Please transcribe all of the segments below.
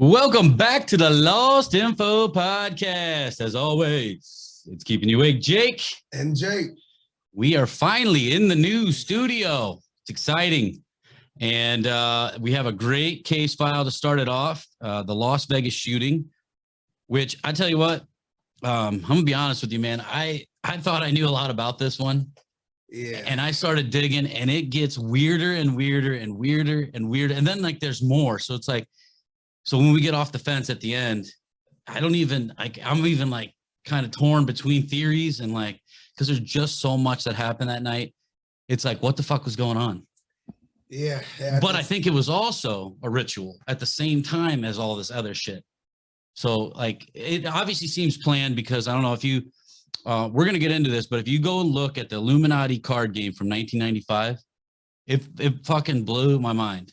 Welcome back to the Lost Info Podcast. As always, it's keeping you awake, Jake. And Jake. We are finally in the new studio. It's exciting. And we have a great case file to start it off. The Las Vegas shooting, which I tell you what, I'm going to be honest with you, man. I thought I knew a lot about this one. Yeah. And I started digging, and it gets weirder and weirder and weirder and weirder. And then, like, there's more. So it's like, so when we get off the fence at the end, I'm even like kind of torn between theories and like, because there's just so much that happened that night. It's like, what the fuck was going on? Yeah. But I think it was also a ritual at the same time as all this other shit. So like, it obviously seems planned because I don't know if you, we're going to get into this, but if you go and look at the Illuminati card game from 1995, it fucking blew my mind.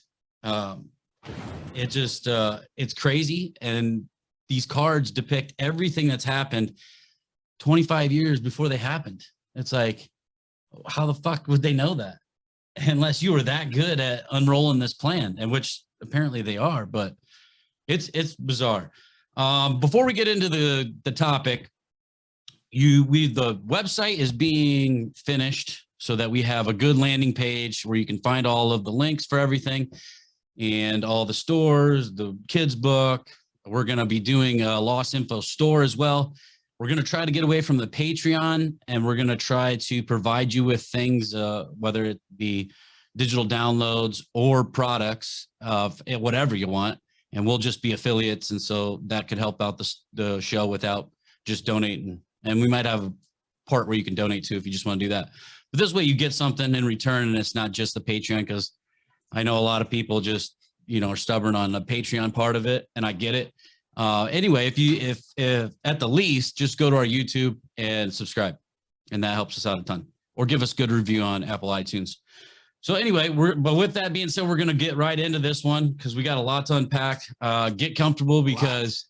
It just, it's crazy. And these cards depict everything that's happened 25 years before they happened. It's like, how the fuck would they know that? Unless you were that good at unrolling this plan, and which apparently they are, but it's bizarre. Before we get into the topic, the website is being finished so that we have a good landing page where you can find all of the links for everything. And all the stores, the kids book. We're going to be doing a Lost Info store as well. We're going to try to get away from the Patreon, and we're going to try to provide you with things, whether it be digital downloads or products of whatever you want. And we'll just be affiliates. And so that could help out the show without just donating. And we might have a part where you can donate to if you just want to do that. But this way you get something in return, and it's not just the Patreon, because I know a lot of people just, are stubborn on the Patreon part of it, and I get it. Anyway, if at the least, just go to our YouTube and subscribe, and that helps us out a ton. Or give us a good review on Apple iTunes. So anyway, but with that being said, we're going to get right into this one because we got a lot to unpack. Get comfortable because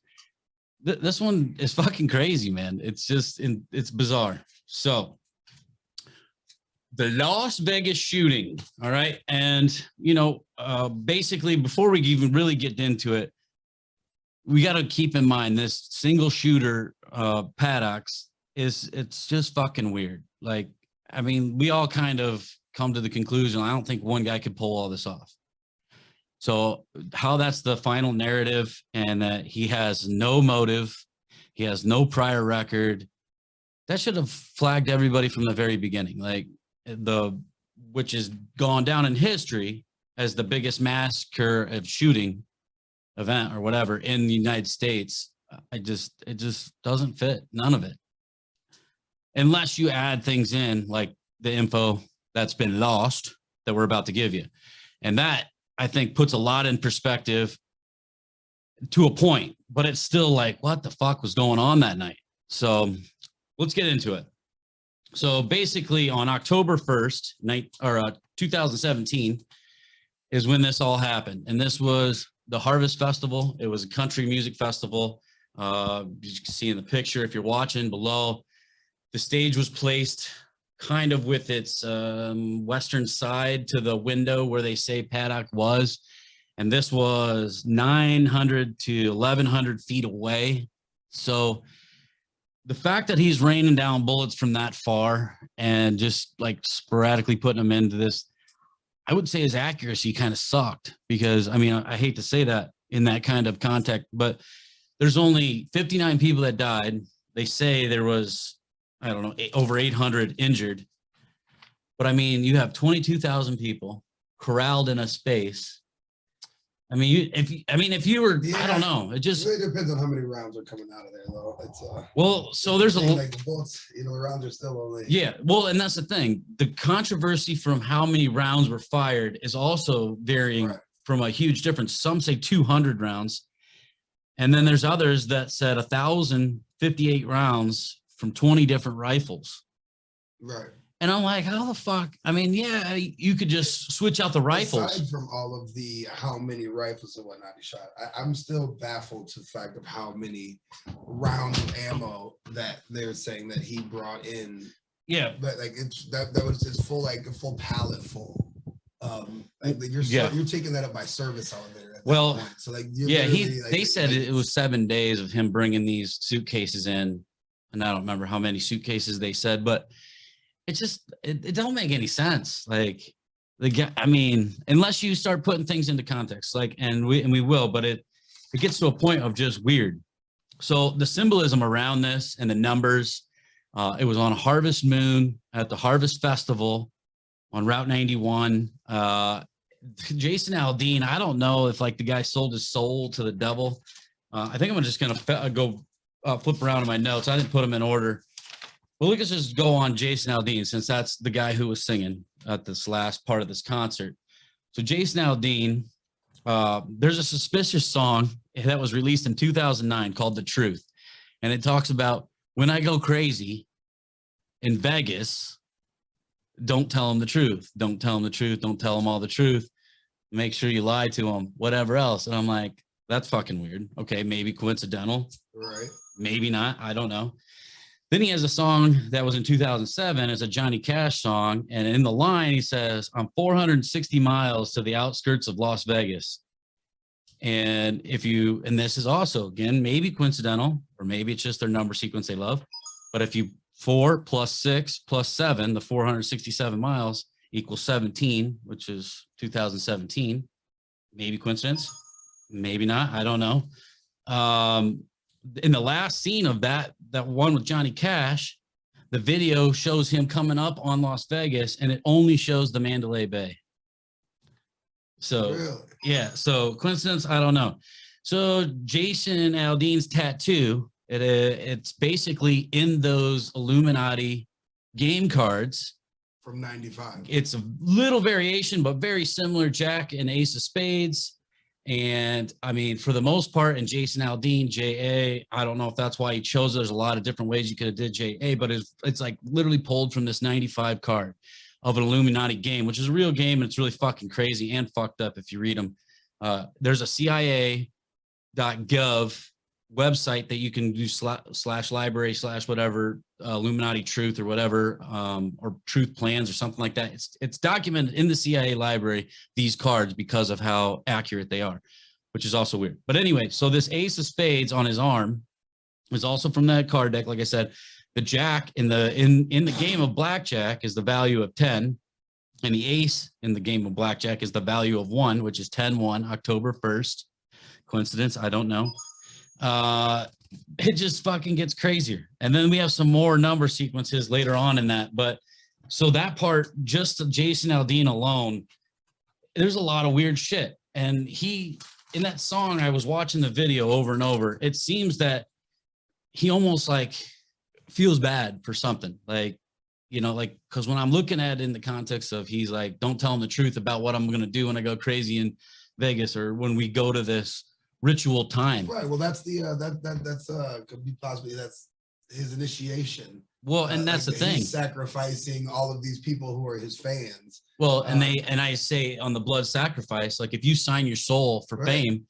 this one is fucking crazy, man. It's just, it's bizarre. So the Las Vegas shooting. All right. And, basically before we even really get into it, we got to keep in mind this single shooter Paddocks it's just fucking weird. Like, I mean, we all kind of come to the conclusion, I don't think one guy could pull all this off. So how that's the final narrative, and that he has no motive, he has no prior record, that should have flagged everybody from the very beginning. Like, which is gone down in history as the biggest massacre of shooting event or whatever in the United States. It just doesn't fit. None of it. Unless you add things in like the info that's been lost that we're about to give you. And that, I think, puts a lot in perspective to a point, but it's still like, what the fuck was going on that night? So let's get into it. So basically on October 1st, 2017 is when this all happened. And this was the Harvest Festival. It was a country music festival. You can see in the picture, if you're watching below, the stage was placed kind of with its western side to the window where they say Paddock was. And this was 900 to 1,100 feet away. So the fact that he's raining down bullets from that far and just like sporadically putting them into this, I would say his accuracy kind of sucked, because I mean, I hate to say that in that kind of context, but there's only 59 people that died. They say there was, I don't know, over 800 injured. But I mean, you have 22,000 people corralled in a space. I mean, if you were, I don't know. It just really depends on how many rounds are coming out of there, though. It's well, so there's like the bullets, the rounds are still only. Yeah, well, and that's the thing. The controversy from how many rounds were fired is also varying from a huge difference. Some say 200 rounds, and then there's others that said 1,058 rounds from 20 different rifles. Right. And I'm like, how the fuck? I mean, yeah, you could just switch out the rifles. Aside from all of the how many rifles and whatnot he shot, I'm still baffled to the fact of how many rounds of ammo that they're saying that he brought in. Yeah, but like it's full, like a full pallet full. You're taking that up by service elevator. Well, point. So like, you're yeah, literally, like, they said like, it was 7 days of him bringing these suitcases in, and I don't remember how many suitcases they said, but it don't make any sense. Like the guy, I mean, unless you start putting things into context, like, and we will, but it gets to a point of just weird. So the symbolism around this and the numbers, it was on a harvest moon at the Harvest Festival on Route 91. Jason Aldean, I don't know if like the guy sold his soul to the devil. I think I'm just gonna go flip around in my notes. I didn't put them in order. Well, let's just go on Jason Aldean, since that's the guy who was singing at this last part of this concert. So Jason Aldean, there's a suspicious song that was released in 2009 called The Truth. And it talks about, when I go crazy in Vegas, don't tell them the truth. Don't tell them the truth. Don't tell them all the truth. Make sure you lie to them, whatever else. And I'm like, that's fucking weird. Okay, maybe coincidental. right. Maybe not. I don't know. Then he has a song that was in 2007. It's a Johnny Cash song. And in the line, he says, I'm 460 miles to the outskirts of Las Vegas. And and this is also, again, maybe coincidental, or maybe it's just their number sequence they love. But if you 4 plus 6 plus 7, the 467 miles equals 17, which is 2017. Maybe coincidence, maybe not. I don't know. In the last scene of that one with Johnny Cash, the video shows him coming up on Las Vegas, and it only shows the Mandalay Bay. So Really? yeah, so coincidence, I don't know. So Jason Aldean's tattoo, it's basically in those Illuminati game cards From 95. It's a little variation, but very similar. Jack and Ace of Spades. And I mean, for the most part, and Jason Aldean, JA, I don't know if that's why he chose. There's a lot of different ways you could have did JA, but it's like literally pulled from this 95 card of an Illuminati game, which is a real game. And it's really fucking crazy and fucked up if you read them. There's a CIA.gov website that you can do slash library slash whatever, Illuminati truth or whatever, or truth plans or something like that. It's documented in the CIA library, these cards, because of how accurate they are, which is also weird. But anyway, so this Ace of Spades on his arm is also from that card deck. Like I said, the Jack in the game of blackjack is the value of 10. And the ace in the game of blackjack is the value of 1, which is 10-1, October 1st. Coincidence? I don't know. It just fucking gets crazier. And then we have some more number sequences later on in that. But so that part, just Jason Aldean alone, there's a lot of weird shit. And in that song, I was watching the video over and over. It seems that he almost like feels bad for something. Like, you know, like, because when I'm looking at it in the context of, he's like, don't tell him the truth about what I'm going to do when I go crazy in Vegas, or when we go to this ritual time. Right. Well, that's the that's could be possibly that's his initiation. Well, and that's like the thing. He's sacrificing all of these people who are his fans. Well, and I say on the blood sacrifice, like if you sign your soul for Right. fame,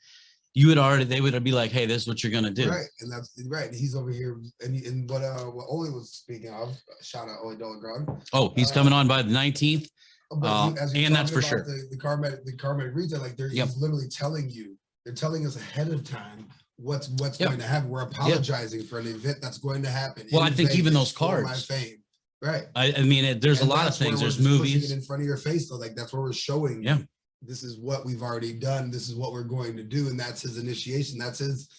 they would be like, hey, this is what you're gonna do. Right, and that's right. He's over here, and what Oli was speaking of. Shout out Oli Dolagron. Oh, he's coming on by the 19th. And that's for sure. The karmatic retail, like he's literally telling you. They're telling us ahead of time what's going to happen. We're apologizing for an event that's going to happen. Well, I think even those cards. My fame. Right. I mean, there's a lot of things. There's movies. It in front of your face, so like that's where we're showing. Yeah. This is what we've already done. This is what we're going to do, and that's his initiation. That's his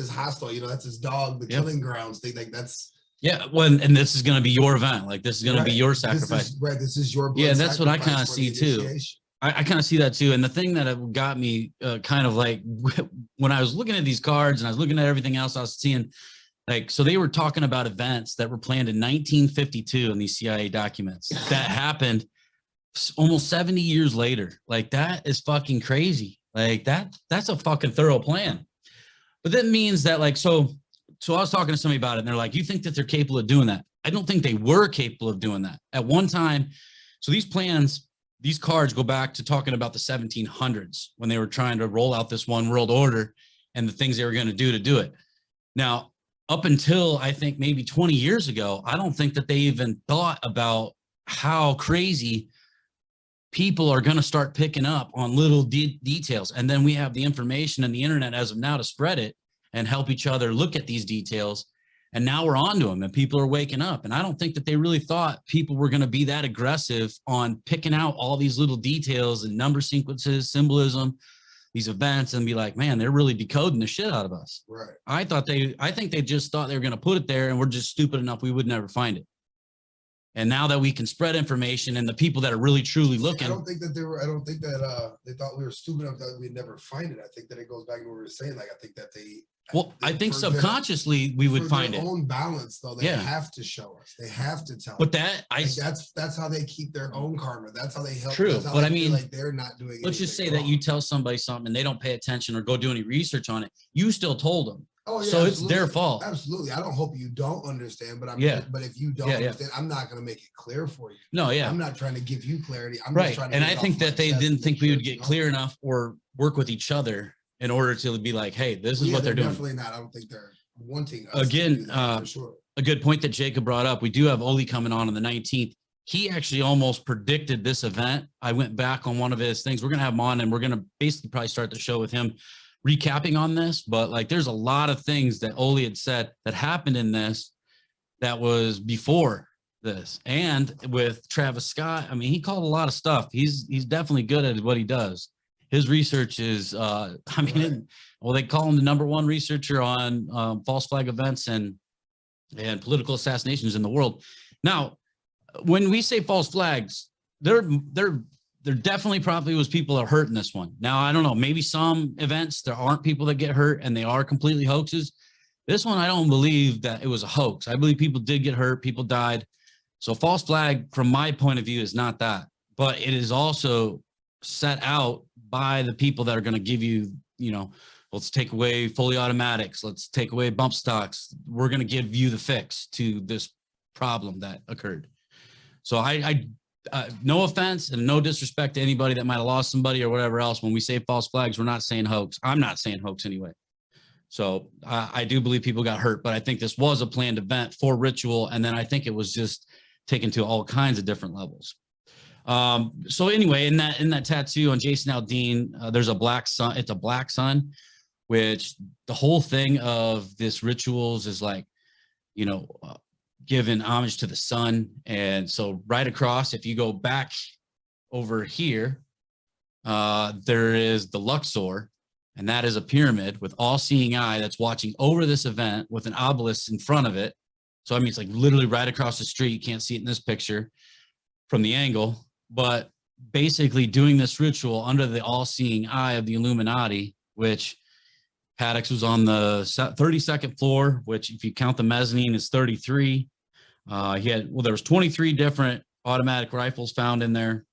hostile. You know, that's his dog. The killing grounds thing. Like that's. Yeah. Well, and this is going to be your event. Like this is going to be your sacrifice. This is your. Yeah, that's what I kind of see too. I kind of see that too. And the thing that got me kind of like, when I was looking at these cards and I was looking at everything else, I was seeing like, so they were talking about events that were planned in 1952 in these CIA documents that happened almost 70 years later. Like that is fucking crazy. Like that's a fucking thorough plan. But that means that like, so I was talking to somebody about it and they're like, you think that they're capable of doing that? I don't think they were capable of doing that at one time. So these cards go back to talking about the 1700s when they were trying to roll out this one world order and the things they were going to do it. Now, up until I think maybe 20 years ago, I don't think that they even thought about how crazy people are going to start picking up on little details. And then we have the information and the internet as of now to spread it and help each other look at these details. And now we're onto them and people are waking up. And I don't think that they really thought people were going to be that aggressive on picking out all these little details and number sequences, symbolism, these events, and be like, man, they're really decoding the shit out of us. Right. I think they just thought they were going to put it there and we're just stupid enough we would never find it. And now that we can spread information and the people that are really truly looking. I don't think that they thought we were stupid enough that we'd never find it. I think that it goes back to what we were saying. Like, I think that I think subconsciously we would find it. For their own balance, though, they have to show us. They have to tell us. But that's how they keep their own karma. That's how they help. True, but I mean, like they're not doing. Let's just say that you tell somebody something and they don't pay attention or go do any research on it. You still told them. Oh, yeah, so absolutely. It's their fault. Absolutely. I don't hope you don't understand, but but if you don't understand, I'm not going to make it clear for you. No, yeah. I'm not trying to give you clarity. I'm right. Just trying to and I think that they didn't think we would get clear enough or work with each other in order to be like, hey, this is what they're doing. Definitely not. I don't think they're wanting us again, to do that, for sure. A good point that Jacob brought up. We do have Oli coming on the 19th. He actually almost predicted this event. I went back on one of his things. We're going to have him on and we're going to basically probably start the show with him recapping on this, but like there's a lot of things that Oli had said that happened in this that was before this. And with Travis Scott, I mean, he called a lot of stuff. He's definitely good at what he does. His research is, they call him the #1 researcher on false flag events and political assassinations in the world. Now, when we say false flags, there definitely probably was people that are hurt in this one. Now, I don't know, maybe some events, there aren't people that get hurt and they are completely hoaxes. This one, I don't believe that it was a hoax. I believe people did get hurt, people died. So false flag, from my point of view, is not that. But it is also set out by the people that are going to give you, let's take away fully automatics. Let's take away bump stocks. We're going to give you the fix to this problem that occurred. So no offense and no disrespect to anybody that might have lost somebody or whatever else. When we say false flags, we're not saying hoax. I'm not saying hoax anyway. So I do believe people got hurt, but I think this was a planned event for ritual. And then I think it was just taken to all kinds of different levels. So anyway, in that tattoo on Jason Aldean, there's a black sun. It's a black sun, which the whole thing of this rituals is like, giving homage to the sun. And so right across, if you go back over here, there is the Luxor, and that is a pyramid with all-seeing eye that's watching over this event with an obelisk in front of it. So I mean, it's like literally right across the street. You can't see it in this picture from the angle, but basically doing this ritual under the all-seeing eye of the Illuminati, which Paddock's was on the 32nd floor, which if you count the mezzanine is 33. There was 23 different automatic rifles found in there.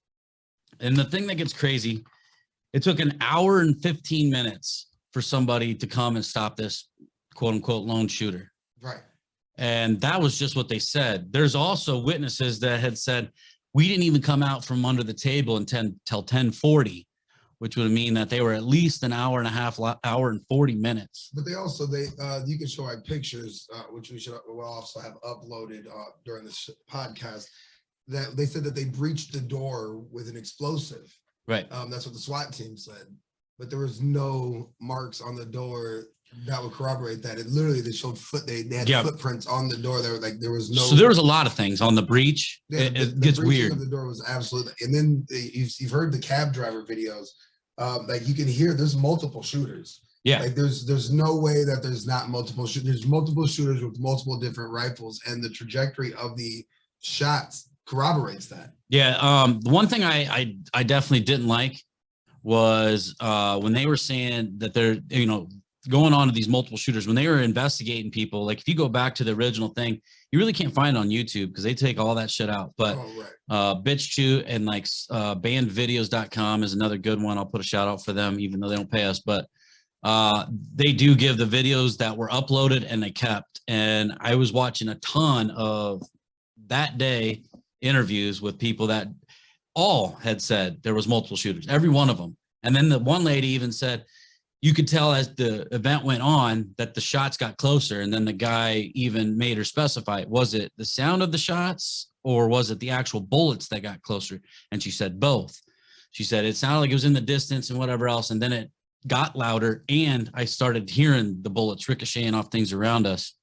And the thing that gets crazy, it took an hour and 15 minutes for somebody to come and stop this quote unquote lone shooter. Right. And that was just what they said. There's also witnesses that had said, we didn't even come out from under the table until 10:40, which would mean that they were at least an hour and a half, hour and 40 minutes. But you can show like pictures, which we'll also have uploaded during this podcast, that they said that they breached the door with an explosive. Right. That's what the SWAT team said. But there was no marks on the door that would corroborate that. It literally, they showed they had footprints on the door. There were like, there was no. So there was a lot of things on the breach. Yeah, it gets weird. Of the door was absolutely, and then you've heard the cab driver videos. Like you can hear there's multiple shooters. Yeah. Like there's no way that there's not multiple shooters. There's multiple shooters with multiple different rifles, and the trajectory of the shots corroborates that. Yeah. The one thing I definitely didn't like was when they were saying that they're, going on to these multiple shooters, when they were investigating people, like if you go back to the original thing, you really can't find it on YouTube because they take all that shit out. But BitchChute and like bandvideos.com is another good one. I'll put a shout out for them, even though they don't pay us, but they do give the videos that were uploaded and they kept. And I was watching a ton of that day interviews with people that all had said there was multiple shooters, every one of them. And then the one lady even said, you could tell as the event went on that the shots got closer. And then the guy even made her specify, was it the sound of the shots or was it the actual bullets that got closer? And she said both. She said it sounded like it was in the distance and whatever else. And then it got louder and I started hearing the bullets ricocheting off things around us.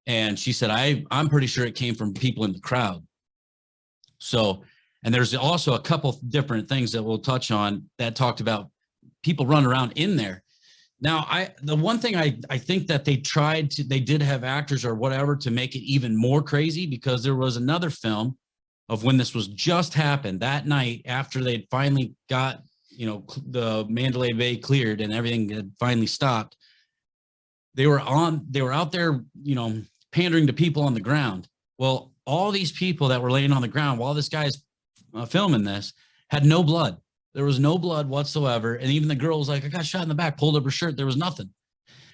And she said, I'm pretty sure it came from people in the crowd. So, and there's also a couple different things that we'll touch on that talked about people running around in there. Now, the one thing I think that they did have actors or whatever to make it even more crazy, because there was another film of when this was just happened that night after they'd finally got, the Mandalay Bay cleared and everything had finally stopped. They were out there, pandering to people on the ground. Well, all these people that were laying on the ground while this guy's filming this had no blood. There was no blood whatsoever. And even the girl was like, I got shot in the back, pulled up her shirt. There was nothing.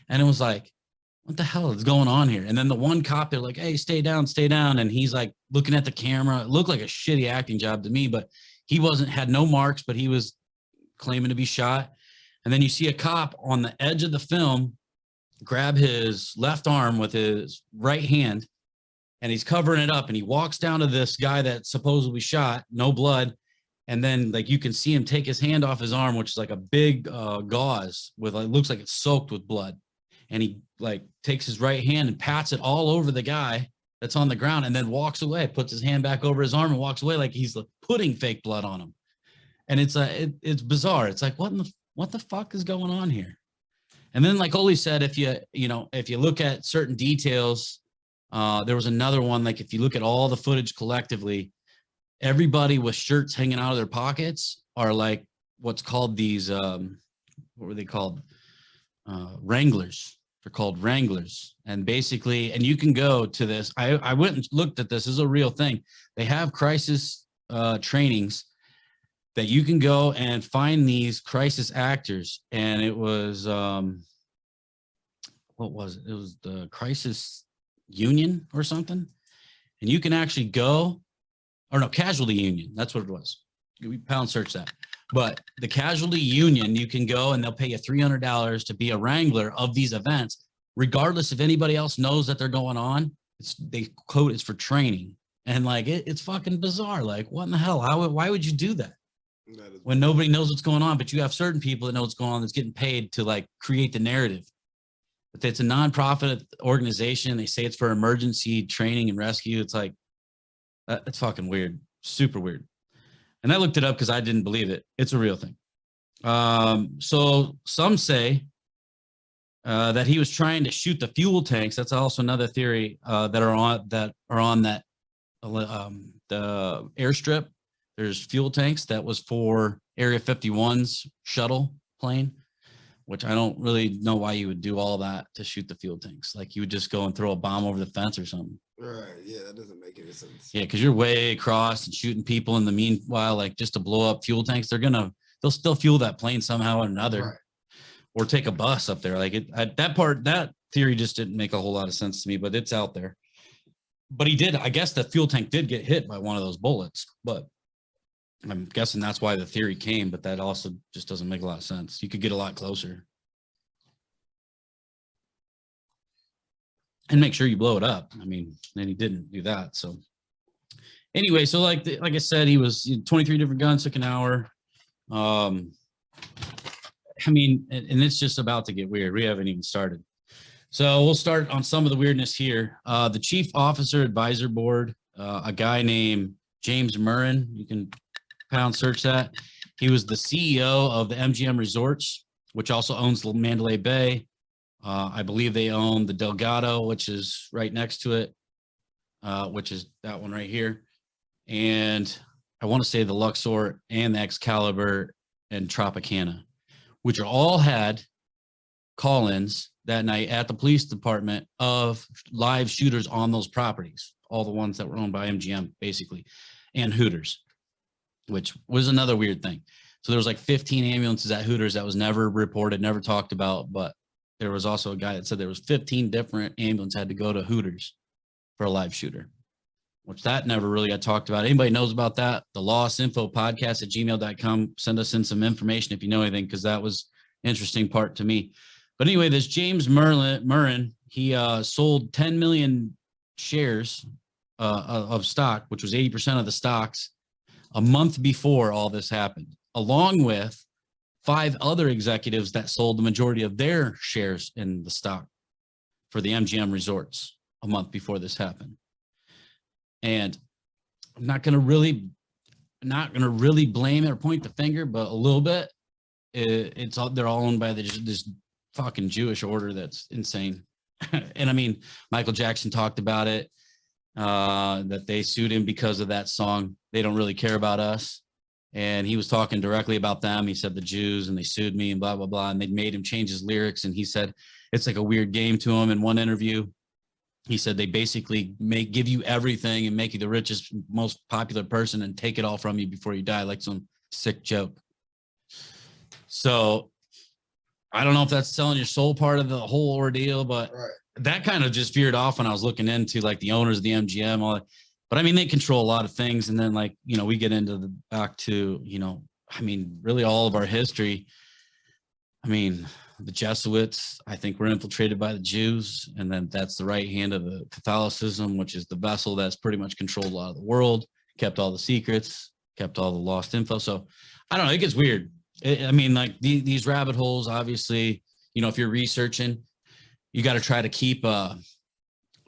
And it was like, what the hell is going on here? And then the one cop, they're like, hey, stay down. And he's like looking at the camera. It looked like a shitty acting job to me, but he had no marks, but he was claiming to be shot. And then you see a cop on the edge of the film grab his left arm with his right hand, and he's covering it up. And he walks down to this guy that supposedly shot, no blood. And then like you can see him take his hand off his arm, which is like a big gauze with like, looks like it's soaked with blood. And he like takes his right hand and pats it all over the guy that's on the ground, and then walks away, puts his hand back over his arm and walks away like he's putting fake blood on him. And it's it's bizarre. It's like, what the fuck is going on here? And then like Oli said, if you look at certain details, there was another one, like if you look at all the footage collectively, everybody with shirts hanging out of their pockets are like what's called these, what were they called? Wranglers. They're called Wranglers. And basically, and you can go to this. I went and looked at this. This is a real thing. They have crisis trainings that you can go and find these crisis actors. And it was, what was it? It was the Crisis Union or something. And you can actually go, or no, Casualty Union. That's what it was. We pound search that. But the Casualty Union, you can go and they'll pay you $300 to be a wrangler of these events, regardless if anybody else knows that they're going on. It's for training. And like, it's fucking bizarre. Like, what in the hell? Why would you do that? When nobody knows what's going on, but you have certain people that know what's going on that's getting paid to like create the narrative. But it's a nonprofit organization. They say it's for emergency training and rescue. It's like, it's fucking weird. Super weird. And I looked it up because I didn't believe it. It's a real thing. So some say that he was trying to shoot the fuel tanks. That's also another theory that are on the airstrip. There's fuel tanks that was for Area 51's shuttle plane, which I don't really know why you would do all that to shoot the fuel tanks. Like you would just go and throw a bomb over the fence or something. Right. Yeah, that doesn't make any sense. Yeah, because you're way across and shooting people in the meanwhile, like just to blow up fuel tanks. They'll still fuel that plane somehow or another, right. Or take a bus up there. Like that theory just didn't make a whole lot of sense to me, but it's out there. But I guess the fuel tank did get hit by one of those bullets, but I'm guessing that's why the theory came, but that also just doesn't make a lot of sense. You could get a lot closer and make sure you blow it up. I mean, and he didn't do that. So anyway, so like I said, he was 23 different guns, took an hour. I mean, and it's just about to get weird. We haven't even started. So we'll start on some of the weirdness here. The Chief Officer Advisor Board, a guy named James Murren, you can pound search that. He was the CEO of the MGM Resorts, which also owns the Mandalay Bay. I believe they own the Delgado, which is right next to it, which is that one right here. And I want to say the Luxor and the Excalibur and Tropicana, which are all had call-ins that night at the police department of live shooters on those properties, all the ones that were owned by MGM, basically, and Hooters, which was another weird thing. So there was like 15 ambulances at Hooters that was never reported, never talked about, but there was also a guy that said there was 15 different ambulances had to go to Hooters for a live shooter, which that never really got talked about. Anybody knows about that? The lostinfopodcast@gmail.com. Send us in some information if you know anything, because that was an interesting part to me. But anyway, this James Murren, he sold 10 million shares of stock, which was 80% of the stocks, a month before all this happened. along with 5 other executives that sold the majority of their shares in the stock for the MGM resorts a month before this happened. And I'm not going to really blame it or point the finger, but a little bit. It's all, they're all owned by this fucking Jewish order that's insane. And I mean, Michael Jackson talked about it, that they sued him because of that song. They don't really care about us. And he was talking directly about them. He said the Jews, and they sued me and blah, blah, blah. And they made him change his lyrics. And he said it's like a weird game to him. In one interview, he said they basically give you everything and make you the richest, most popular person and take it all from you before you die, like some sick joke. So I don't know if that's selling your soul part of the whole ordeal, but that kind of just veered off when I was looking into like the owners of the MGM, all that. But I mean, they control a lot of things. And then like, you know, we get into the back to, you know, I mean, really all of our history. I mean, the Jesuits, I think, were infiltrated by the Jews. And then that's the right hand of the Catholicism, which is the vessel that's pretty much controlled a lot of the world, kept all the secrets, kept all the lost info. So I don't know, it gets weird. I mean, like these rabbit holes, obviously, you know, if you're researching, you got to try to keep a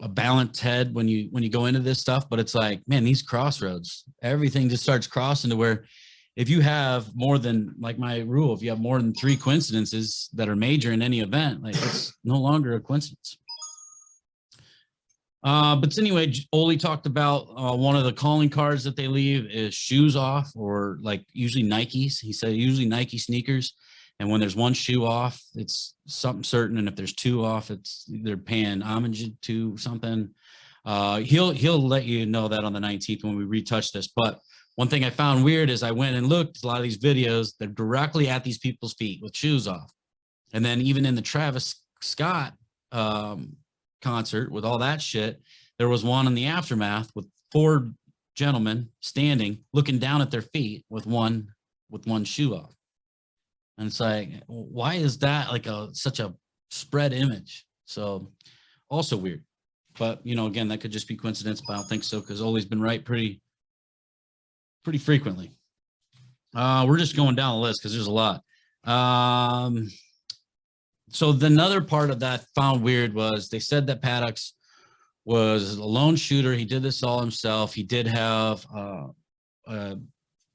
balanced head when you go into this stuff. But it's like, man, these crossroads, everything just starts crossing to where if you have more than, like my rule, if you have more than 3 coincidences that are major in any event, like it's no longer a coincidence. But anyway, Oli talked about one of the calling cards that they leave is shoes off, or like usually Nikes. He said usually Nike sneakers. And when there's one shoe off, it's something certain. And if there's 2 off, they're paying homage to something. He'll let you know that on the 19th when we retouch this. But one thing I found weird is I went and looked at a lot of these videos. They're directly at these people's feet with shoes off. And then even in the Travis Scott concert with all that shit, there was one in the aftermath with 4 gentlemen standing looking down at their feet with one shoe off. And it's like, why is that like such a spread image? So also weird. But you know, again, that could just be coincidence, but I don't think so, because Oli's been right pretty frequently. We're just going down the list because there's a lot. So another part of that found weird was they said that Paddock's was a lone shooter. He did this all himself. He did have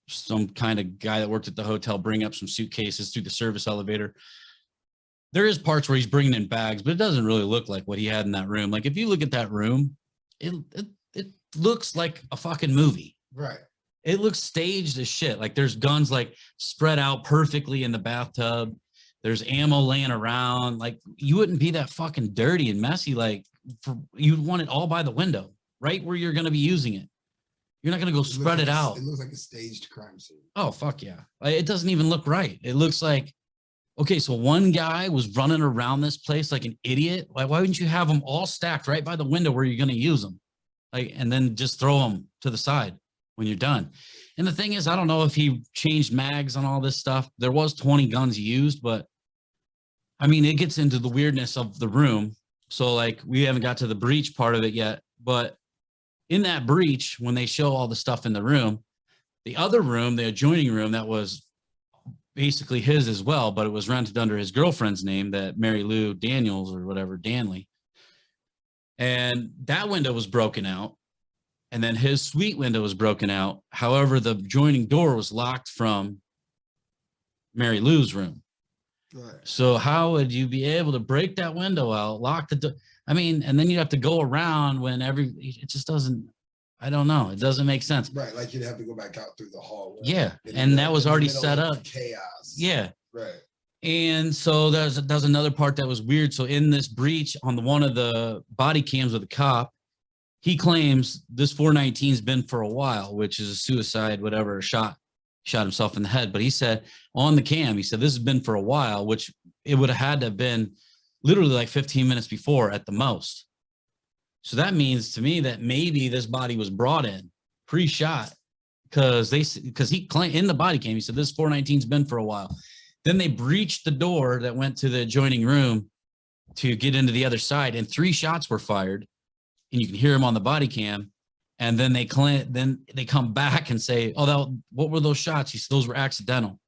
some kind of guy that worked at the hotel bring up some suitcases through the service elevator. There is parts where he's bringing in bags, but it doesn't really look like what he had in that room. Like if you look at that room, it looks like a fucking movie. Right. It looks staged as shit. Like there's guns like spread out perfectly in the bathtub. There's ammo laying around. Like you wouldn't be that fucking dirty and messy. Like you'd want it all by the window, right where you're going to be using it. You're not going to go spread it out. It looks like a staged crime scene. Oh, fuck yeah. It doesn't even look right. It looks like, okay, so one guy was running around this place like an idiot. Why wouldn't you have them all stacked right by the window where you're going to use them? Like, and then just throw them to the side when you're done. And the thing is, I don't know if he changed mags on all this stuff. There was 20 guns used, but I mean, it gets into the weirdness of the room. So like, we haven't got to the breach part of it yet, but in that breach, when they show all the stuff in the room, the other room, the adjoining room that was basically his as well, but it was rented under his girlfriend's name, that Mary Lou Daniels or whatever, Danley. And that window was broken out. And then his suite window was broken out. However, the adjoining door was locked from Mary Lou's room. Right. So how would you be able to break that window out, lock the door? I mean, and then you have to go around when it just doesn't, I don't know. It doesn't make sense. Right. Like you'd have to go back out through the hallway. Yeah. And that was already set up. Chaos. Yeah. Right. And so there's another part that was weird. So in this breach on one of the body cams of the cop, he claims this 419's been for a while, which is a suicide, whatever, shot himself in the head. But he said on the cam, he said, this has been for a while, which it would have had to have been literally like 15 minutes before at the most. So that means to me that maybe this body was brought in pre-shot because he claimed in the body cam, he said, this 419's been for a while. Then they breached the door that went to the adjoining room to get into the other side, and 3 shots were fired, and you can hear him on the body cam. And then they come back and say, oh, what were those shots? He said, those were accidental.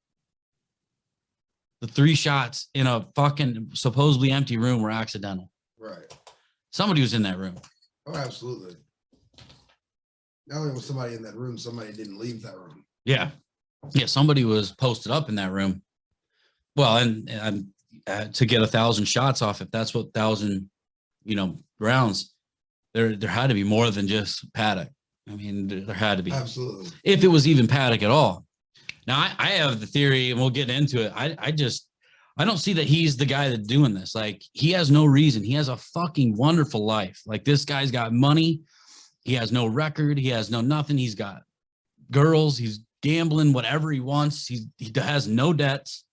the 3 shots in a fucking supposedly empty room were accidental. Right. Somebody was in that room. Oh, absolutely. Not only was somebody in that room, somebody didn't leave that room. Yeah. Yeah. Somebody was posted up in that room. Well, and to get 1,000 shots off, if that's what 1,000, rounds, there had to be more than just Paddock. I mean, there had to be. Absolutely. If it was even Paddock at all. Now, I have the theory, and we'll get into it. I don't see that he's the guy that's doing this. Like, he has no reason. He has a fucking wonderful life. Like, this guy's got money. He has no record. He has no nothing. He's got girls. He's gambling whatever he wants. He has no debts.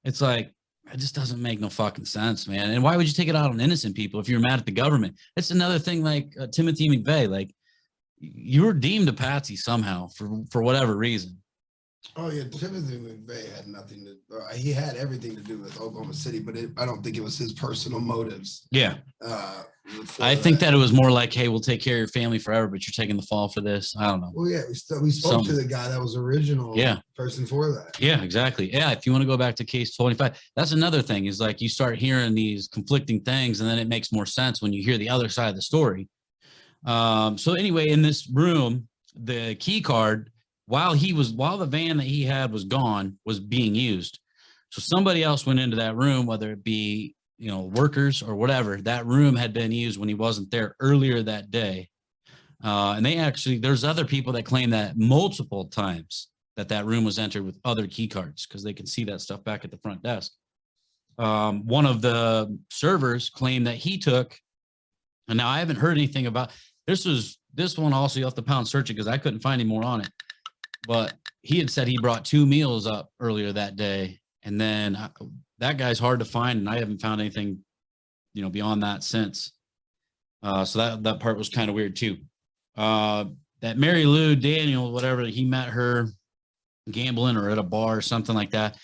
It's like, it just doesn't make no fucking sense, man. And why would you take it out on innocent people if you're mad at the government? It's another thing like Timothy McVeigh. Like, you were deemed a patsy somehow for whatever reason. Oh yeah, Timothy McVeigh had nothing to. He had everything to do with Oklahoma City, but I don't think it was his personal motives. Yeah, I think that it was more like, hey, we'll take care of your family forever, but you're taking the fall for this. I don't know. Well, yeah, we spoke to the guy that was original. Person for that. Yeah, exactly. Yeah, if you want to go back to case 25, that's another thing. Is like you start hearing these conflicting things, and then it makes more sense when you hear the other side of the story. So anyway, in this room, the key card, while the van that he had was gone, was being used. So somebody else went into that room, whether it be, workers or whatever. That room had been used when he wasn't there earlier that day. And there's other people that claim that multiple times that room was entered with other key cards, because they can see that stuff back at the front desk. One of the servers claimed that he took, and now I haven't heard anything about this one. Also, you'll have to pound search it because I couldn't find any more on it. But he had said he brought 2 meals up earlier that day. And then that guy's hard to find. And I haven't found anything, beyond that since. So that part was kind of weird too. That Mary Lou Daniel, whatever, he met her gambling or at a bar or something like that.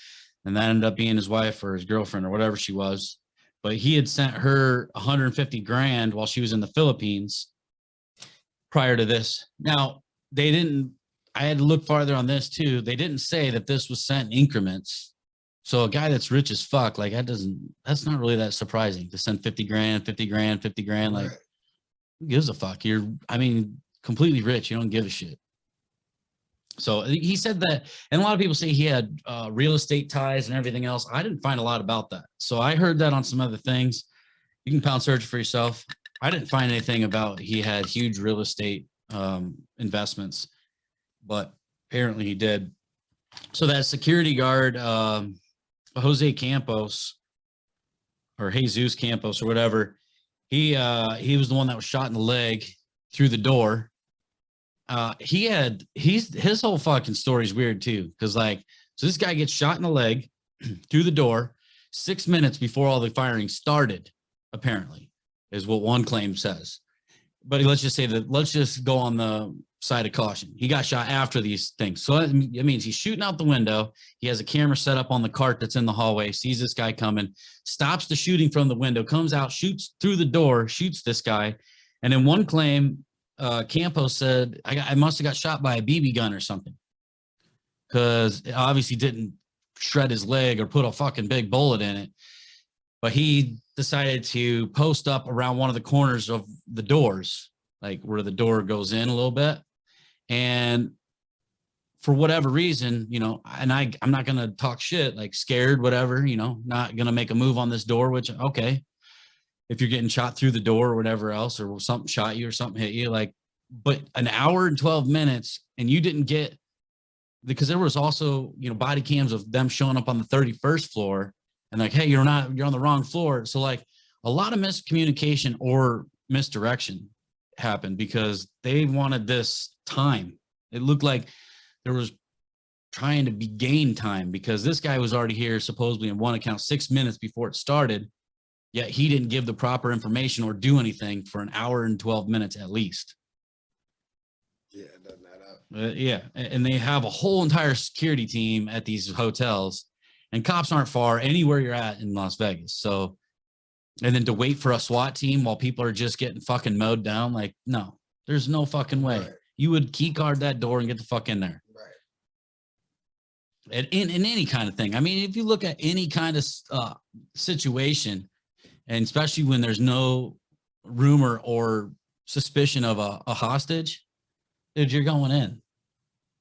And that ended up being his wife or his girlfriend or whatever she was. But he had sent her 150 grand while she was in the Philippines prior to this. Now, I had to look farther on this too. They didn't say that this was sent in increments. So a guy that's rich as fuck, like that's not really that surprising to send 50 grand, 50 grand, 50 grand. Like, who gives a fuck? Completely rich. You don't give a shit. So he said that, and a lot of people say he had real estate ties and everything else. I didn't find a lot about that. So I heard that on some other things. You can pound search for yourself. I didn't find anything about he had huge real estate investments, but apparently he did. So that security guard, Jose Campos or Jesus Campos or whatever, he was the one that was shot in the leg through the door. His whole fucking story is weird too, because so this guy gets shot in the leg through the door 6 minutes before all the firing started, apparently, is what one claim says. But let's just go on the side of caution. He got shot after these things. So it means he's shooting out the window. He has a camera set up on the cart that's in the hallway, sees this guy coming, stops the shooting from the window, comes out, shoots through the door, shoots this guy. And in one claim, Campos said, I must have got shot by a BB gun or something, because it obviously didn't shred his leg or put a fucking big bullet in it. But he decided to post up around one of the corners of the doors, like where the door goes in a little bit. And for whatever reason, and I'm not going to talk shit, like scared, whatever, not going to make a move on this door, which, okay, if you're getting shot through the door or whatever else, or something shot you or something hit you, but an hour and 12 minutes and you didn't get, because there was also, body cams of them showing up on the 31st floor and like, hey, you're on the wrong floor. So a lot of miscommunication or misdirection happened because they wanted this time. It looked like there was trying to be gain time, because this guy was already here supposedly in one account 6 minutes before it started. Yet he didn't give the proper information or do anything for an hour and 12 minutes at least. Yeah, it doesn't add up. Yeah, and they have a whole entire security team at these hotels, and cops aren't far anywhere you're at in Las Vegas. So, and then to wait for a SWAT team while people are just getting fucking mowed down, no, there's no fucking way. Right. You would key card that door and get the fuck in there. Right. in any kind of thing. I mean, if you look at any kind of situation, and especially when there's no rumor or suspicion of a hostage, dude, you're going in.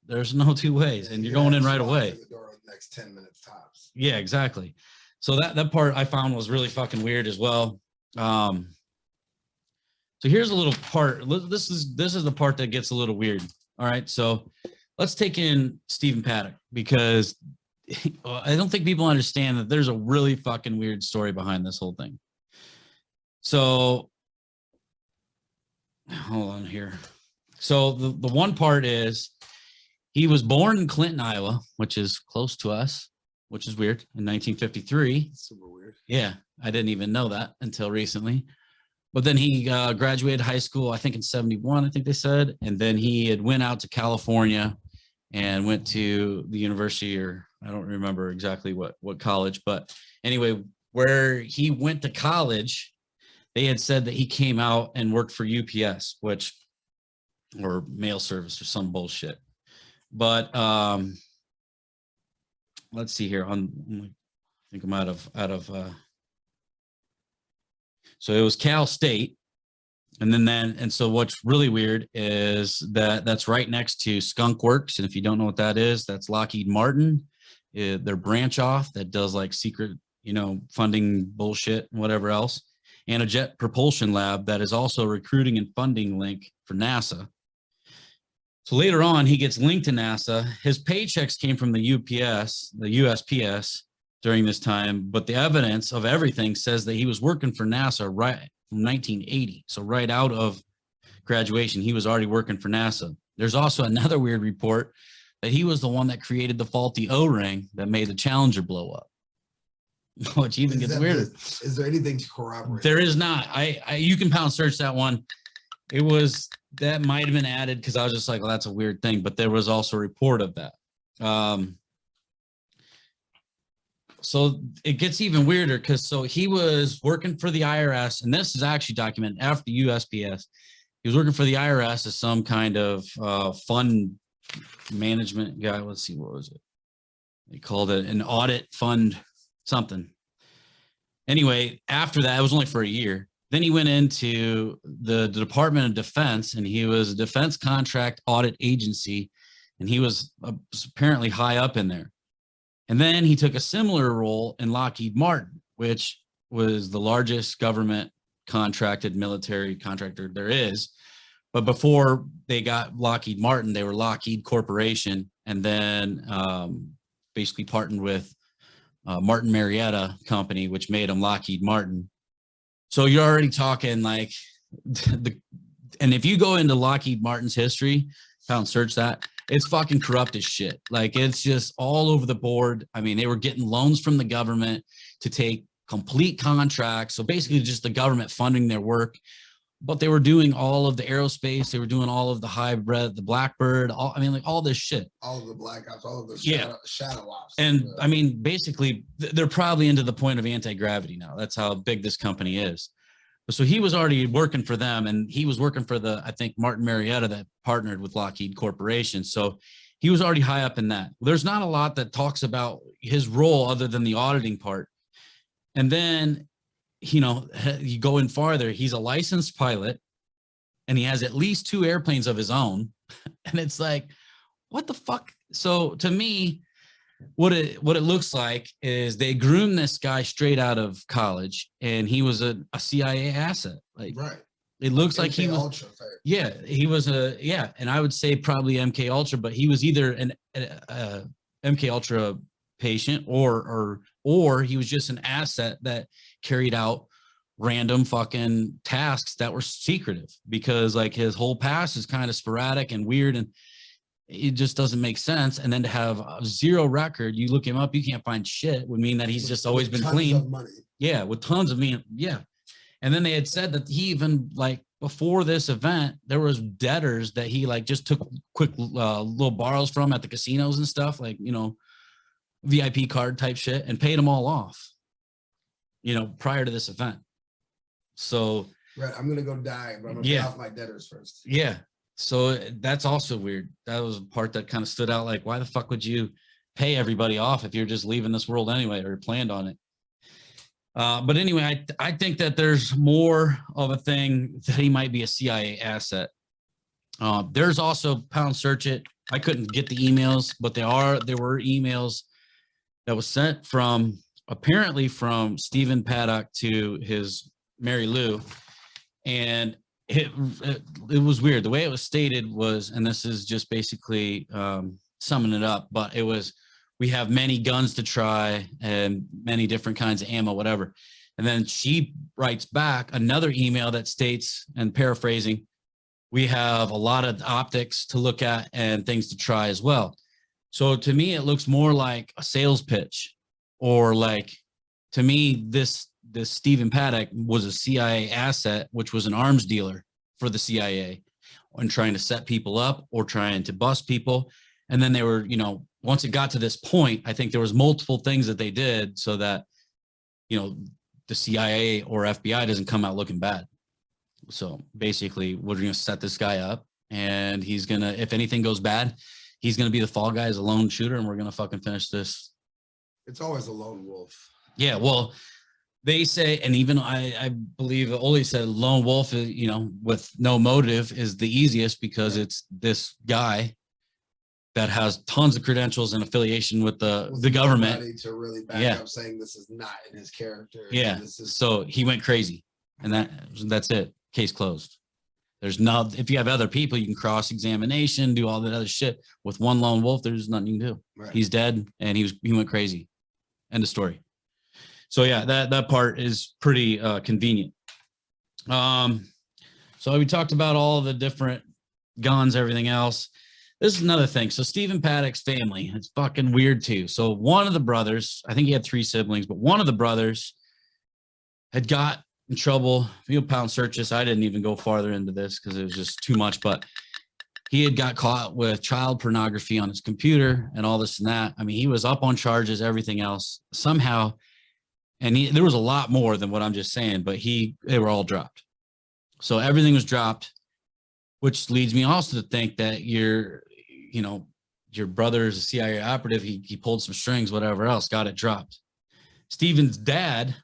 There's no two ways, and you're going in right away. The door in the next 10 minutes tops. Yeah, exactly. So that part I found was really fucking weird as well. So here's a little part. This is the part that gets a little weird. All right, so let's take in Stephen Paddock, because I don't think people understand that there's a really fucking weird story behind this whole thing. So hold on here. So the one part is he was born in Clinton, Iowa, which is close to us, which is weird, in 1953. Super weird. Yeah, I didn't even know that until recently. But then he graduated high school, I think in 71, I think they said. And then he had went out to California and went to the university, or I don't remember exactly what college. But anyway, where he went to college, they had said that he came out and worked for UPS, or mail service or some bullshit. But let's see here. I think I'm out of so it was Cal State. And so what's really weird is that that's right next to Skunk Works. And if you don't know what that is, that's Lockheed Martin, their branch off that does like secret, funding bullshit and whatever else. And a jet propulsion lab that is also a recruiting and funding link for NASA. So later on, he gets linked to NASA. His paychecks came from the USPS during this time, but the evidence of everything says that he was working for NASA right from 1980. So right out of graduation, he was already working for NASA. There's also another weird report that he was the one that created the faulty O-ring that made the Challenger blow up. Which even gets weirder. Is there anything to corroborate? There is not. You can pound search that one. That might have been added because I was just like, well, that's a weird thing. But there was also a report of that. So it gets even weirder because he was working for the IRS, and this is actually documented after the USPS. He was working for the IRS as some kind of fund management guy. Let's see, what was it? They called it an audit fund something. Anyway, after that, it was only for a year. Then he went into the Department of Defense, and he was a defense contract audit agency, and he was apparently high up in there. And then he took a similar role in Lockheed Martin, which was the largest government contracted military contractor there is. But before they got Lockheed Martin, they were Lockheed Corporation, and then basically partnered with Martin Marietta Company, which made them Lockheed Martin. So you're already talking like and if you go into Lockheed Martin's history, search that, it's fucking corrupt as shit. Like it's just all over the board. I mean, they were getting loans from the government to take complete contracts. So basically just the government funding their work, but they were doing all of the aerospace. They were doing all of the hybrid, the Blackbird, all this shit. All of the Black Ops, all of the shadow ops. And I mean, basically they're probably into the point of anti-gravity now. That's how big this company is. So he was already working for them, and he was working for I think Martin Marietta that partnered with Lockheed Corporation. So he was already high up in that. There's not a lot that talks about his role other than the auditing part. And then, you go in farther, he's a licensed pilot, and he has at least 2 airplanes of his own. And it's like, what the fuck? So to me, what it looks like is they groomed this guy straight out of college, and he was a CIA asset. Like, right. It looks like he was Ultra, yeah, he was and I would say probably MK Ultra, but he was either an MK Ultra patient or he was just an asset that carried out random fucking tasks that were secretive, because like his whole past is kind of sporadic and weird, and it just doesn't make sense. And then to have a 0 record, you look him up, you can't find shit, would mean that he's just always been clean. Yeah, with tons of money. Yeah. And then they had said that he even, like, before this event, there was debtors that he like just took quick little borrows from at the casinos and stuff, like, VIP card type shit, and paid them all off, prior to this event. So right, I'm gonna go die, but I'm gonna pay off my debtors first. Yeah. So that's also weird. That was a part that kind of stood out. Like, why the fuck would you pay everybody off if you're just leaving this world anyway or planned on it. But anyway, I think that there's more of a thing that he might be a CIA asset. There's also Pound Search It. I couldn't get the emails, but there were emails that was sent from apparently from Stephen Paddock to his Mary Lou, and it was weird. The way it was stated was, and this is just basically summing it up, but it was, we have many guns to try and many different kinds of ammo, whatever. And then she writes back another email that states, and paraphrasing, we have a lot of optics to look at and things to try as well. So to me, it looks more like a sales pitch, or like, to me, this Stephen Paddock was a CIA asset, which was an arms dealer for the CIA and trying to set people up or trying to bust people. And then they were, you know, once it got to this point, I think there was multiple things that they did so that, you know, the CIA or FBI doesn't come out looking bad. So basically, we're going to set this guy up, and he's going to, if anything goes bad, he's going to be the fall guy as a lone shooter, and we're going to fucking finish this. It's always a lone wolf. Yeah, well, they say, and even I believe Oli said lone wolf, you know, with no motive is the easiest, because it's this guy that has tons of credentials and affiliation with the government to really back up saying this is not in his character. Yeah. So he went crazy, and that's it. Case closed. There's no, if you have other people, you can cross-examination, do all that other shit. With one lone wolf, there's nothing you can do. Right. He's dead, and he went crazy. End of story. So yeah, that part is pretty convenient. So we talked about all the different guns, everything else. This is another thing. So Stephen Paddock's family, it's fucking weird too. So one of the brothers, I think he had 3 siblings, but one of the brothers had got in trouble. You'll Pound Search this. I didn't even go farther into this because it was just too much, but he had got caught with child pornography on his computer and all this and that. I mean, he was up on charges, everything else somehow. And there was a lot more than what I'm just saying, but they were all dropped. So everything was dropped, which leads me also to think that your brother's a CIA operative. He pulled some strings, whatever else, got it dropped. Stephen's dad,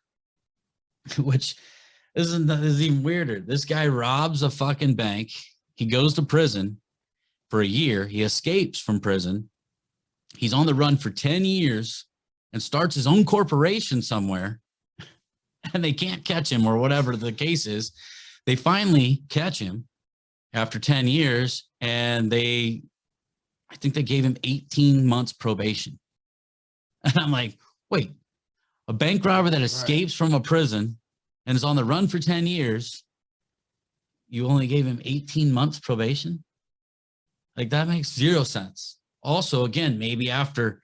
which is even weirder. This guy robs a fucking bank. He goes to prison for a year. He escapes from prison. He's on the run for 10 years and starts his own corporation somewhere, and they can't catch him, or whatever the case is. They finally catch him after 10 years, and I think they gave him 18 months probation. And I'm like, wait, a bank robber that escapes from a prison and is on the run for 10 years, you only gave him 18 months probation? Like, that makes zero sense. Also, again, maybe after,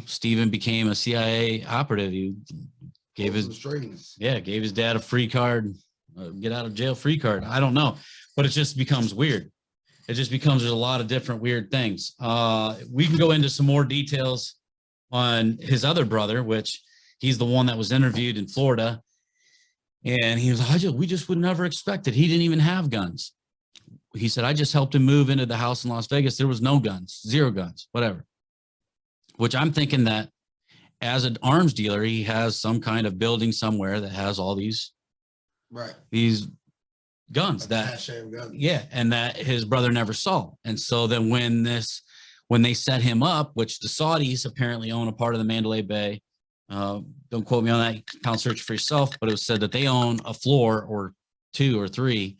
Stephen became a CIA operative, he gave his dad a free card, get out of jail free card. I don't know, but it just becomes weird. There's a lot of different weird things. We can go into some more details on his other brother, which he's the one that was interviewed in Florida. And he was like, we just would never expect it. He didn't even have guns. He said, I just helped him move into the house in Las Vegas. There was no guns, 0 guns, whatever. Which I'm thinking that as an arms dealer, he has some kind of building somewhere that has all these guns, and that his brother never saw. And so then when they set him up, which the Saudis apparently own a part of the Mandalay Bay, don't quote me on that, you can Pound Search for yourself, but it was said that they own a floor or 2 or 3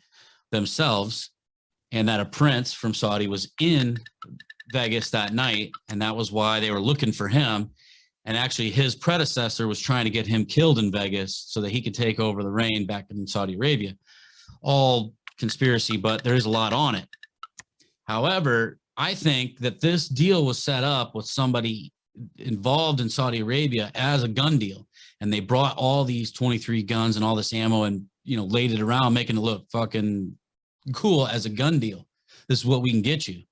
themselves, and that a prince from Saudi was in Vegas that night, and that was why they were looking for him. And actually his predecessor was trying to get him killed in Vegas so that he could take over the reign back in Saudi Arabia. All conspiracy, but there's a lot on it. However, I think that this deal was set up with somebody involved in Saudi Arabia as a gun deal, and they brought all these 23 guns and all this ammo and laid it around, making it look fucking cool as a gun deal. This is what we can get you.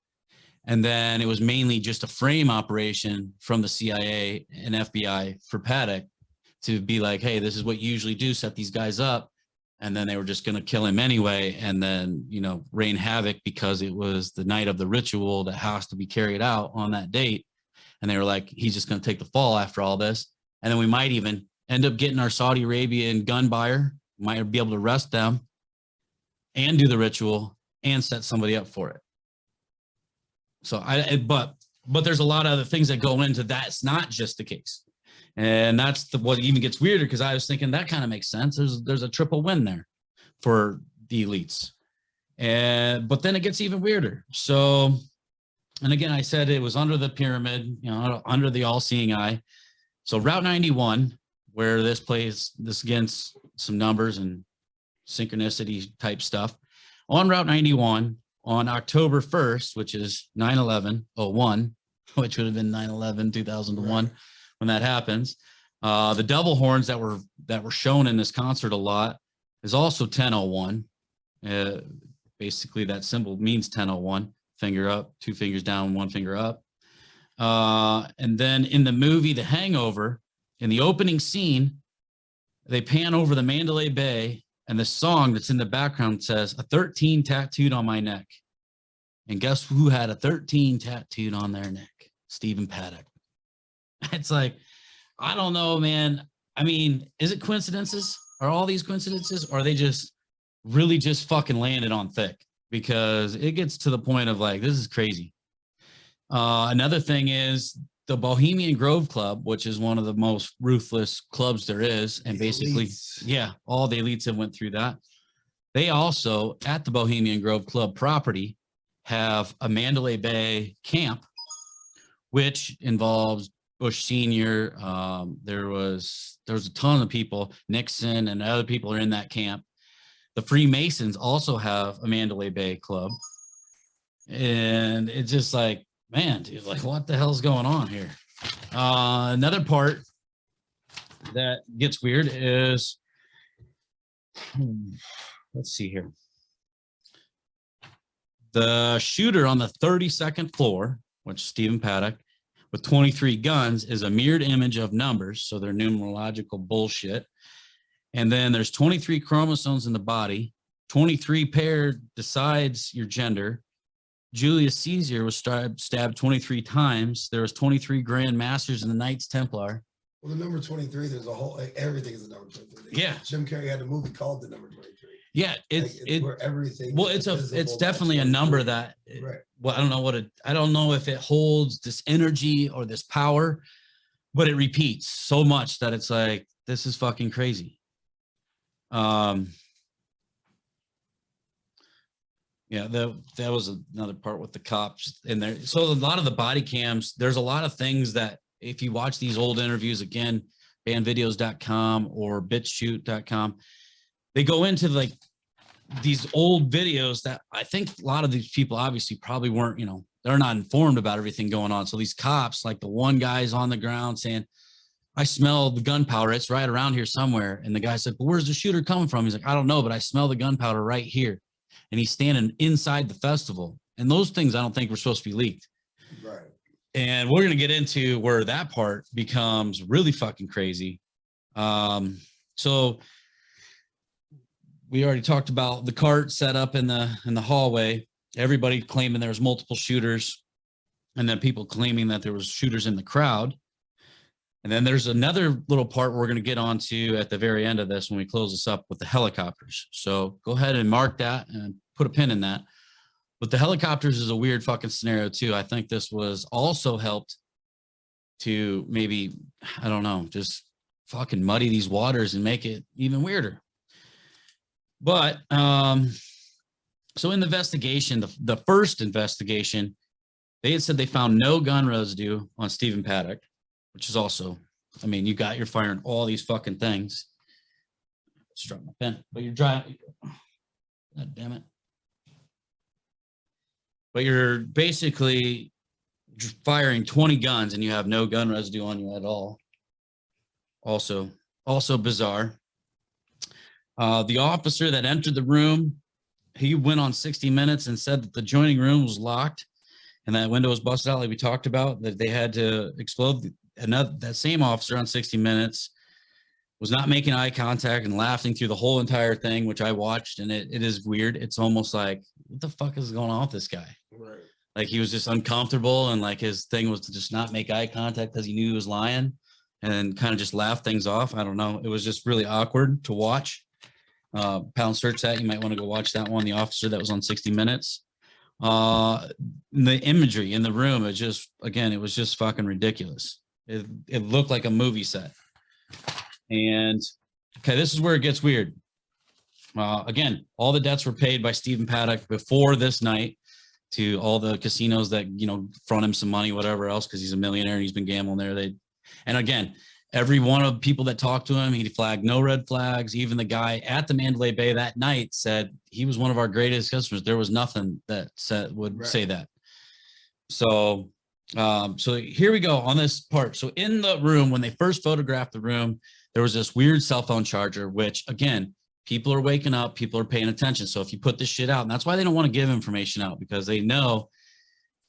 And then it was mainly just a frame operation from the CIA and FBI for Paddock to be like, hey, this is what you usually do, set these guys up. And then they were just going to kill him anyway, and then rain havoc because it was the night of the ritual that has to be carried out on that date. And they were like, he's just going to take the fall after all this. And then we might even end up getting our Saudi Arabian gun buyer, might be able to arrest them and do the ritual and set somebody up for it. So but there's a lot of other things that go into that's not just the case. And that's what even gets weirder, because I was thinking that kind of makes sense. There's a triple win there for the elites. But then it gets even weirder. So, and again, I said it was under the pyramid, under the all-seeing eye. So Route 91, where this against some numbers and synchronicity type stuff, on Route 91 on October 1st, which is 9/11/01, which would have been 9/11/2001 when that happens. The double horns that were shown in this concert a lot is also 10/01. Basically, that symbol means 10/01, finger up, 2 fingers down, 1 finger up. And then in the movie The Hangover, in the opening scene, they pan over the Mandalay Bay, and the song that's in the background says, "A 13 tattooed on my neck." And guess who had a 13 tattooed on their neck? Stephen Paddock. It's like, I don't know, man. I mean, is it coincidences? Are all these coincidences? Or are they just really just fucking landed on thick? Because it gets to the point of like, this is crazy. Another thing is the Bohemian Grove Club, which is one of the most ruthless clubs there is. And basically, yeah, all the elites have went through that. They also, at the Bohemian Grove Club property, have a Mandalay Bay camp, which involves Bush Sr. There was a ton of people. Nixon and other people are in that camp. The Freemasons also have a Mandalay Bay club. And it's just like, man, dude, like, what the hell's going on here? Another part that gets weird is, let's see here. The shooter on the 32nd floor, which is Stephen Paddock, with 23 guns, is a mirrored image of numbers. So they're numerological bullshit. And then there's 23 chromosomes in the body, 23 paired decides your gender. Julius Caesar was stabbed 23 times. There was 23 Grand Masters in the Knights Templar. Well, the number 23, there's a whole, everything is a number 23. Yeah. Jim Carrey had a movie called The Number 23. Yeah, it's where everything. Well, it's definitely a number that, right. Well, I don't know if it holds this energy or this power, but it repeats so much that it's like, this is fucking crazy. Yeah, that was another part with the cops in there. So a lot of the body cams, there's a lot of things that if you watch these old interviews, again, bandvideos.com or bitshoot.com, they go into like these old videos that I think a lot of these people obviously probably weren't, they're not informed about everything going on. So these cops, like the one guy's on the ground saying, "I smell the gunpowder. It's right around here somewhere." And the guy said, "But where's the shooter coming from?" He's like, "I don't know, but I smell the gunpowder right here." And he's standing inside the festival. And those things I don't think were supposed to be leaked. Right. And we're going to get into where that part becomes really fucking crazy. So we already talked about the cart set up in the hallway, everybody claiming there was multiple shooters, and then people claiming that there was shooters in the crowd. And then there's another little part we're going to get onto at the very end of this when we close this up with the helicopters. So go ahead and mark that and put a pin in that. But the helicopters is a weird fucking scenario too. I think this was also helped to maybe, I don't know, just fucking muddy these waters and make it even weirder. But so in the investigation, the first investigation, they had said they found no gun residue on Stephen Paddock, which is also, I mean, you're firing all these fucking things. Just drop my pen, but you're driving. God damn it. But you're basically firing 20 guns and you have no gun residue on you at all. Also bizarre. The officer that entered the room, he went on 60 Minutes and said that the adjoining room was locked and that window was busted out, like we talked about, that they had to explode. That same officer on 60 Minutes was not making eye contact and laughing through the whole entire thing, which I watched, and it is weird. It's almost like, what the fuck is going on with this guy? Right. Like he was just uncomfortable, and like his thing was to just not make eye contact because he knew he was lying, and kind of just laugh things off. I don't know. It was just really awkward to watch. Pound search that. You might want to go watch that one. The officer that was on 60 Minutes. The imagery in the room, it was just fucking ridiculous. It looked like a movie set. And okay, this is where it gets weird. Again, all the debts were paid by Stephen Paddock before this night to all the casinos that, front him some money, whatever else, because he's a millionaire and he's been gambling there. And again, every one of the people that talked to him, he flagged no red flags. Even the guy at the Mandalay Bay that night said he was one of our greatest customers. There was nothing that would say that. So, so here we go on this part. So in the room, when they first photographed the room, there was this weird cell phone charger, which again, people are waking up, people are paying attention. So if you put this shit out, and that's why they don't want to give information out, because they know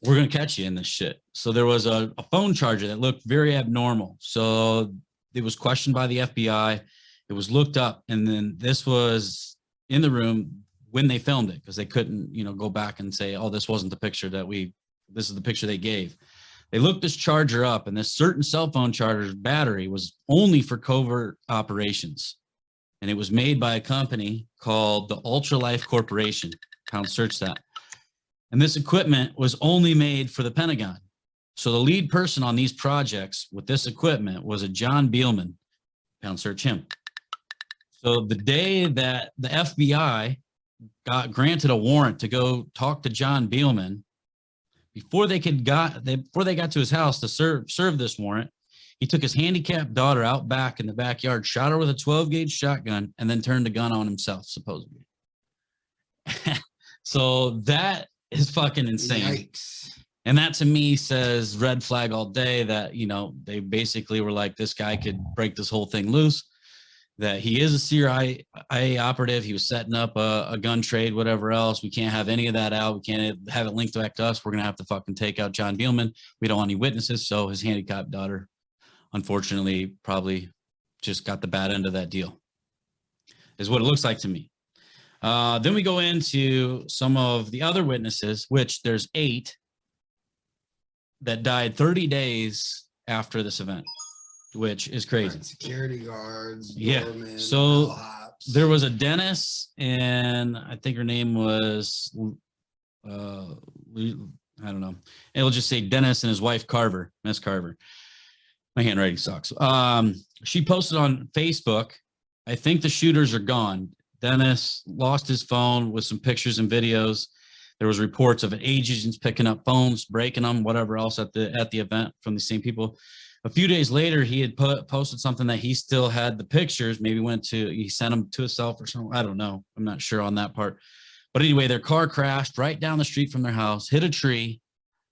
we're going to catch you in this shit. So there was a phone charger that looked very abnormal. So it was questioned by the FBI. It was looked up. And then this was in the room when they filmed it, because they couldn't, go back and say, oh, this wasn't the picture this is the picture they gave. They looked this charger up, and this certain cell phone charger's battery was only for covert operations. And it was made by a company called the Ultralife Corporation. Pound search that. And this equipment was only made for the Pentagon. So the lead person on these projects with this equipment was a John Beelman. Pound search him. So the day that the FBI got granted a warrant to go talk to John Beelman, before they got to his house to serve this warrant, he took his handicapped daughter out back in the backyard, shot her with a 12-gauge shotgun, and then turned the gun on himself, supposedly. So that is fucking insane. Yikes. And that to me says red flag all day, that, they basically were like, this guy could break this whole thing loose, that he is a CIA operative. He was setting up a gun trade, whatever else. We can't have any of that out. We can't have it linked back to us. We're going to have to fucking take out John Beelman. We don't want any witnesses. So his handicapped daughter, unfortunately, probably just got the bad end of that deal, is what it looks like to me. Then we go into some of the other witnesses, which there's 8 that died 30 days after this event, which is crazy. Right, security guards, yeah. doormen, So bellhops. there was a dentist, and I think her name was, I don't know. It'll just say Dennis and his wife Carver, Miss Carver. My handwriting sucks. She posted on Facebook, I think the shooters are gone. Dennis lost his phone with some pictures and videos. There was reports of agents picking up phones, breaking them, whatever else at the event from the same people. A few days later, he had posted something that he still had the pictures. Maybe he sent them to himself or something. I don't know. I'm not sure on that part. But anyway, their car crashed right down the street from their house, hit a tree,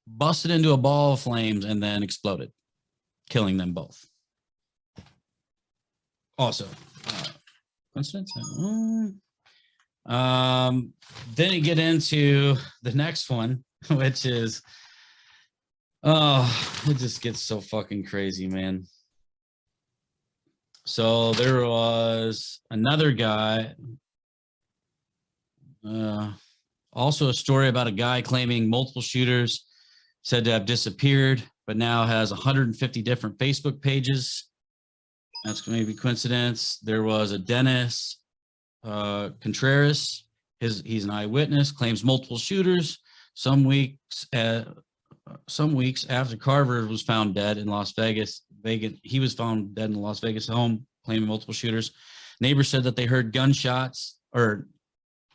busted into a ball of flames, and then exploded, killing them both. Also, coincidence? Then you get into the next one, which is, it just gets so fucking crazy, man. So there was another guy, also a story about a guy claiming multiple shooters said to have disappeared, but now has 150 different Facebook pages. That's maybe coincidence. There was a Dennis Contreras. He's an eyewitness, claims multiple shooters. Some weeks after Carver was found dead in Las Vegas, he was found dead in the Las Vegas home, claiming multiple shooters. Neighbors said that they heard gunshots, or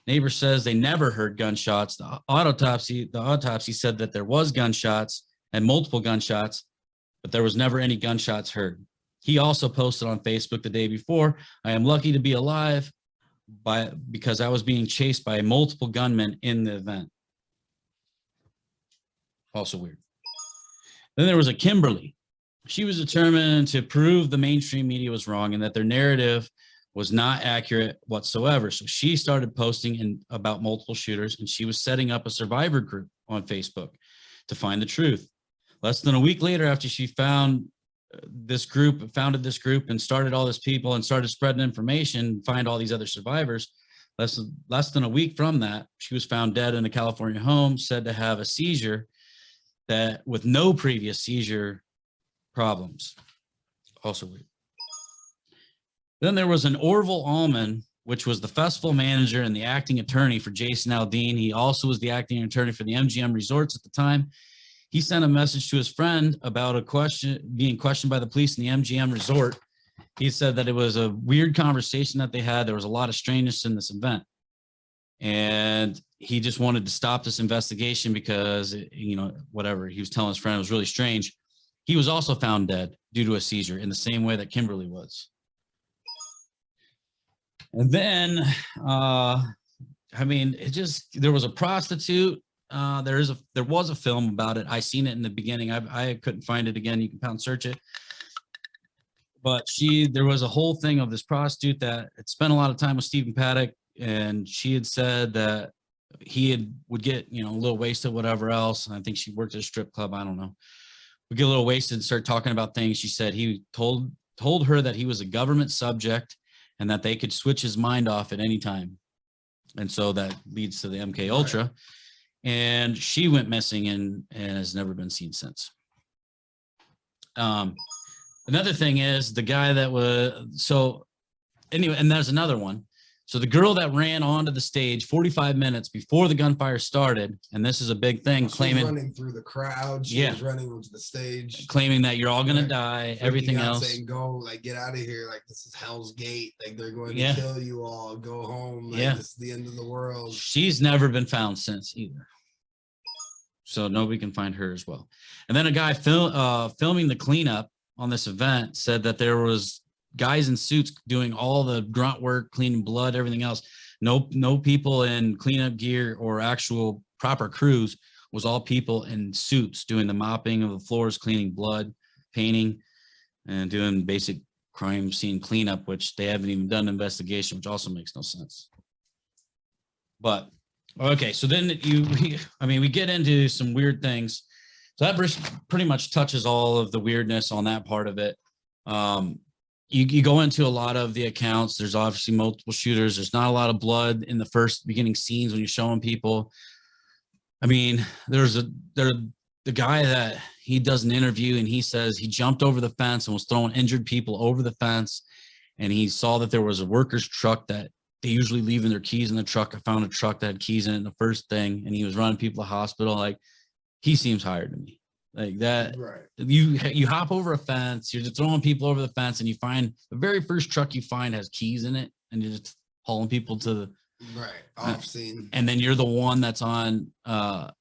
neighbor says they never heard gunshots. The autopsy said that there was gunshots and multiple gunshots, but there was never any gunshots heard. He also posted on Facebook the day before, I am lucky to be alive because I was being chased by multiple gunmen in the event. Also weird. Then there was a Kimberly. She was determined to prove the mainstream media was wrong and that their narrative was not accurate whatsoever. So she started posting about multiple shooters, and she was setting up a survivor group on Facebook to find the truth. Less than a week later, after she founded this group and started all this people and started spreading information, find all these other survivors, Less than a week from that, she was found dead in a California home, said to have a seizure that with no previous seizure problems. Also weird. Then there was an Orville Allman, which was the festival manager and the acting attorney for Jason Aldean. He also was the acting attorney for the MGM Resorts at the time. He sent a message to his friend about being questioned by the police in the MGM Resort. He said that it was a weird conversation that they had. There was a lot of strangeness in this event. And he just wanted to stop this investigation because, whatever, he was telling his friend it was really strange. He was also found dead due to a seizure in the same way that Kimberly was. And then, there was a prostitute. There was a film about it. I seen it in the beginning. I couldn't find it again. You can pound search it. But there was a whole thing of this prostitute that had spent a lot of time with Stephen Paddock, and she had said that would get, a little wasted, whatever else. And I think she worked at a strip club. I don't know. Would get a little wasted and start talking about things. She said he told her that he was a government subject and that they could switch his mind off at any time. And so that leads to the MK Ultra. Right. And she went missing and has never been seen since. Another thing is the guy that and there's another one. So the girl that ran onto the stage 45 minutes before the gunfire started, and this is a big thing, claiming running through the crowd. She was running onto the stage, claiming that you're all gonna die. Everything else, saying, "Go, get out of here! This is Hell's Gate! They're going to kill you all. Go home! This is the end of the world." She's never been found since either. So nobody can find her as well. And then a guy filming the cleanup on this event said that there was guys in suits doing all the grunt work, cleaning blood, everything else. No people in cleanup gear or actual proper crews. Was all people in suits doing the mopping of the floors, cleaning blood, painting, and doing basic crime scene cleanup, which they haven't even done an investigation, which also makes no sense. But okay, so then we get into some weird things. So that pretty much touches all of the weirdness on that part of it. You go into a lot of the accounts. There's obviously multiple shooters. There's not a lot of blood in the first beginning scenes when you're showing people. I mean, the guy that he does an interview and he says he jumped over the fence and was throwing injured people over the fence. And he saw that there was a worker's truck that they usually leaving their keys in the truck. I found a truck that had keys in it, the first thing, and he was running people to the hospital. He seems hired to me. Like that, right? You hop over a fence, you're just throwing people over the fence, and you find the very first truck you find has keys in it, and you're just hauling people to the off scene. And then you're the one that's on all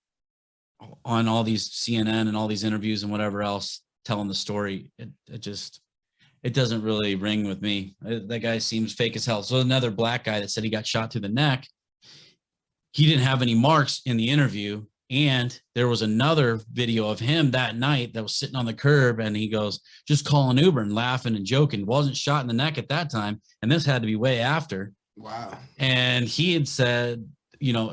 these CNN and all these interviews and whatever else telling the story. It doesn't really ring with me. That guy seems fake as hell. So another black guy that said he got shot through the neck. He didn't have any marks in the interview. And there was another video of him that night that was sitting on the curb, and he goes, just call an Uber, and laughing and joking. Wasn't shot in the neck at that time. And this had to be way after. Wow. And he had said,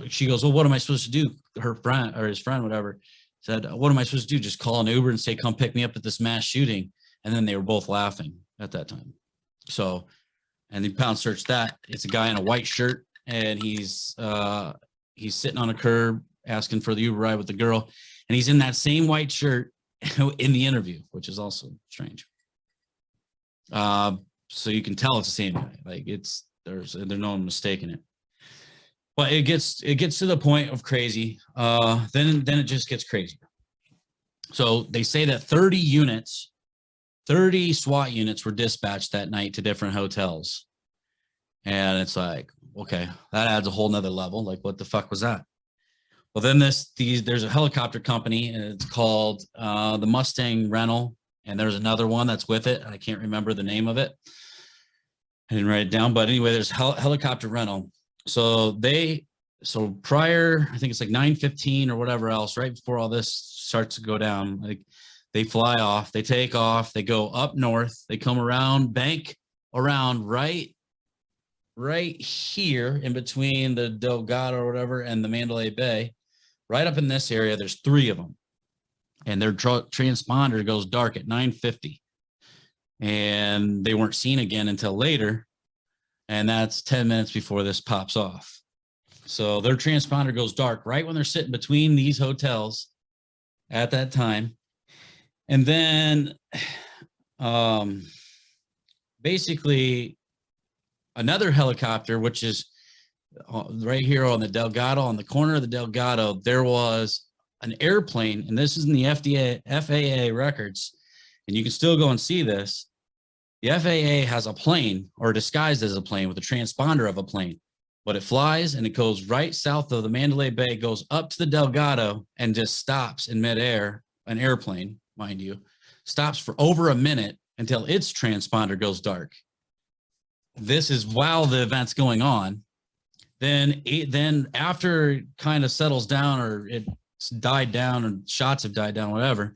she goes, well, what am I supposed to do? Her friend or his friend, whatever, said, what am I supposed to do? Just call an Uber and say, come pick me up at this mass shooting. And then they were both laughing at that time. So, and he pound searched that. It's a guy in a white shirt, and he's sitting on a curb asking for the Uber ride with the girl, and he's in that same white shirt in the interview, which is also strange. So you can tell it's the same guy. There's no mistaking it. But it gets to the point of crazy. Then it just gets crazy. So they say that 30 SWAT units were dispatched that night to different hotels. And it's like, okay, that adds a whole nother level. Like, what the fuck was that? Well, then there's a helicopter company, and it's called the Mustang Rental, and there's another one that's with it. I can't remember the name of it. I didn't write it down, but anyway, there's helicopter rental. So prior, I think it's like 9:15 or whatever else, right before all this starts to go down, like they fly off, they take off, they go up north, they come around, bank around right here in between the Delgado or whatever and the Mandalay Bay. Right up in this area, there's 3 of them, and their transponder goes dark at 9:50, and they weren't seen again until later. And that's 10 minutes before this pops off. So their transponder goes dark right when they're sitting between these hotels at that time. And then basically another helicopter, which is right here on the Delgado, on the corner of the Delgado, there was an airplane, and this is in the FAA records, and you can still go and see this. The FAA has a plane, or disguised as a plane, with a transponder of a plane, but it flies and it goes right south of the Mandalay Bay, goes up to the Delgado, and just stops in midair. An airplane, mind you, stops for over a minute until its transponder goes dark. This is while the event's going on. Then after it kind of settles down, or it's died down, and shots have died down, whatever,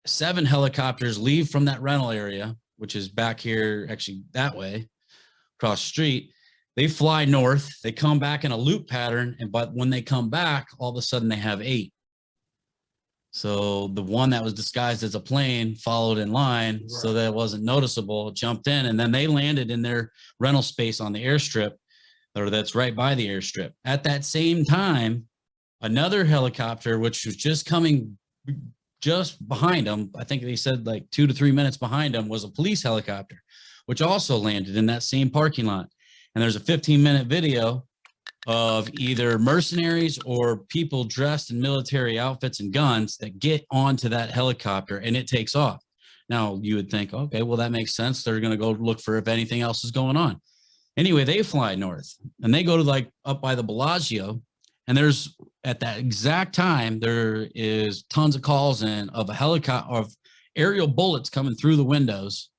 7 helicopters leave from that rental area, which is back here, actually that way, across the street. They fly north, they come back in a loop pattern, but when they come back, all of a sudden they have 8. So the one that was disguised as a plane followed in line, right, so that it wasn't noticeable, jumped in, and then they landed in their rental space on the airstrip, or that's right by the airstrip. At that same time, another helicopter, which was just coming just behind them, I think they said like 2 to 3 minutes behind them, was a police helicopter, which also landed in that same parking lot. And there's a 15-minute video of either mercenaries or people dressed in military outfits and guns that get onto that helicopter, and it takes off. Now, you would think, okay, well, that makes sense. They're going to go look for if anything else is going on. Anyway, they fly north, and they go to like up by the Bellagio, and there's, at that exact time, there is tons of calls in of a helicopter, of aerial bullets coming through the windows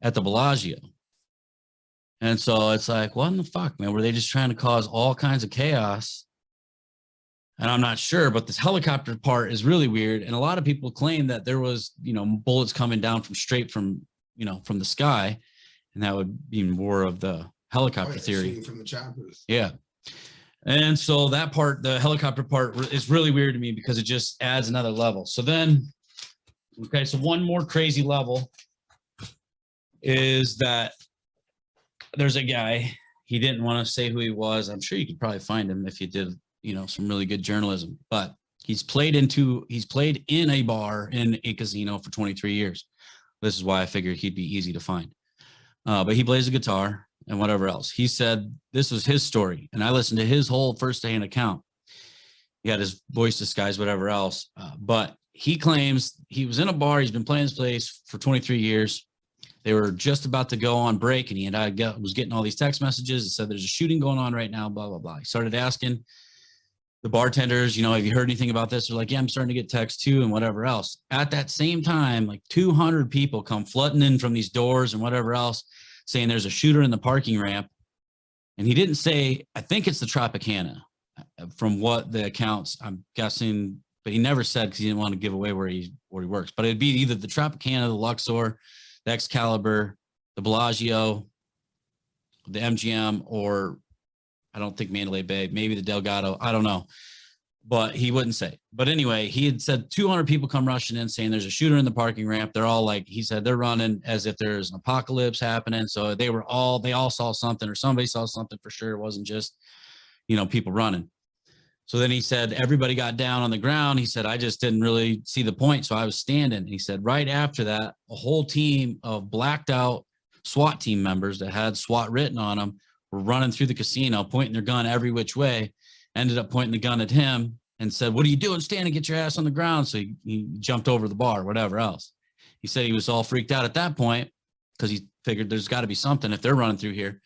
at the Bellagio. And so it's like, what in the fuck, man? Were they just trying to cause all kinds of chaos? And I'm not sure, but this helicopter part is really weird. And a lot of people claim that there was, bullets coming down from straight from, from the sky. And that would be more of the helicopter theory. From the choppers. Yeah. And so that part, the helicopter part, is really weird to me because it just adds another level. So then, okay, so one more crazy level is that there's a guy, he didn't want to say who he was. I'm sure you could probably find him if you did, some really good journalism, but he's played in a bar in a casino for 23 years. This is why I figured he'd be easy to find. But he plays a guitar and whatever else. He said this was his story, and I listened to his whole first-hand account. He had his voice disguised, whatever else. But he claims he was in a bar. He's been playing this place for 23 years. They were just about to go on break, and he was getting all these text messages. It said there's a shooting going on right now, blah, blah, blah. He started asking the bartenders, have you heard anything about this? They're like, yeah, I'm starting to get texts too, and whatever else. At that same time, like 200 people come flooding in from these doors and whatever else, saying there's a shooter in the parking ramp. And he didn't say, I think it's the Tropicana, from what the accounts, I'm guessing, but he never said because he didn't want to give away where he works. But it'd be either the Tropicana, the Luxor, the Excalibur, the Bellagio, the MGM, or I don't think Mandalay Bay, maybe the Delgado. I don't know, but he wouldn't say. But anyway, he had said 200 people come rushing in saying there's a shooter in the parking ramp. They're all like, he said they're running as if there's an apocalypse happening. So they all saw something, or somebody saw something for sure. It wasn't just, people running. So then he said, everybody got down on the ground. He said, I just didn't really see the point. So I was standing. He said, right after that, a whole team of blacked out SWAT team members that had SWAT written on them were running through the casino, pointing their gun every which way, ended up pointing the gun at him and said, what are you doing? Stand and get your ass on the ground. So he jumped over the bar, whatever else. He said he was all freaked out at that point because he figured there's got to be something if they're running through here.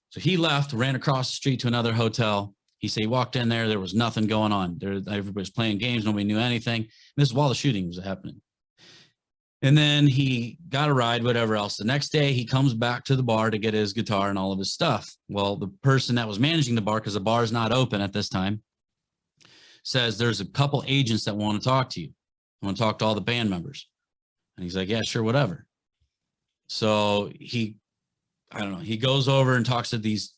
So he left, ran across the street to another hotel. He said he walked in there was nothing going on. Everybody's playing games. Nobody knew anything. And this is while the shooting was happening. And then he got a ride, whatever else. The next day, he comes back to the bar to get his guitar and all of his stuff. Well, the person that was managing the bar, because the bar is not open at this time, says there's a couple agents that want to talk to you. I want to talk to all the band members. And he's like, yeah, sure, whatever. So he goes over and talks to these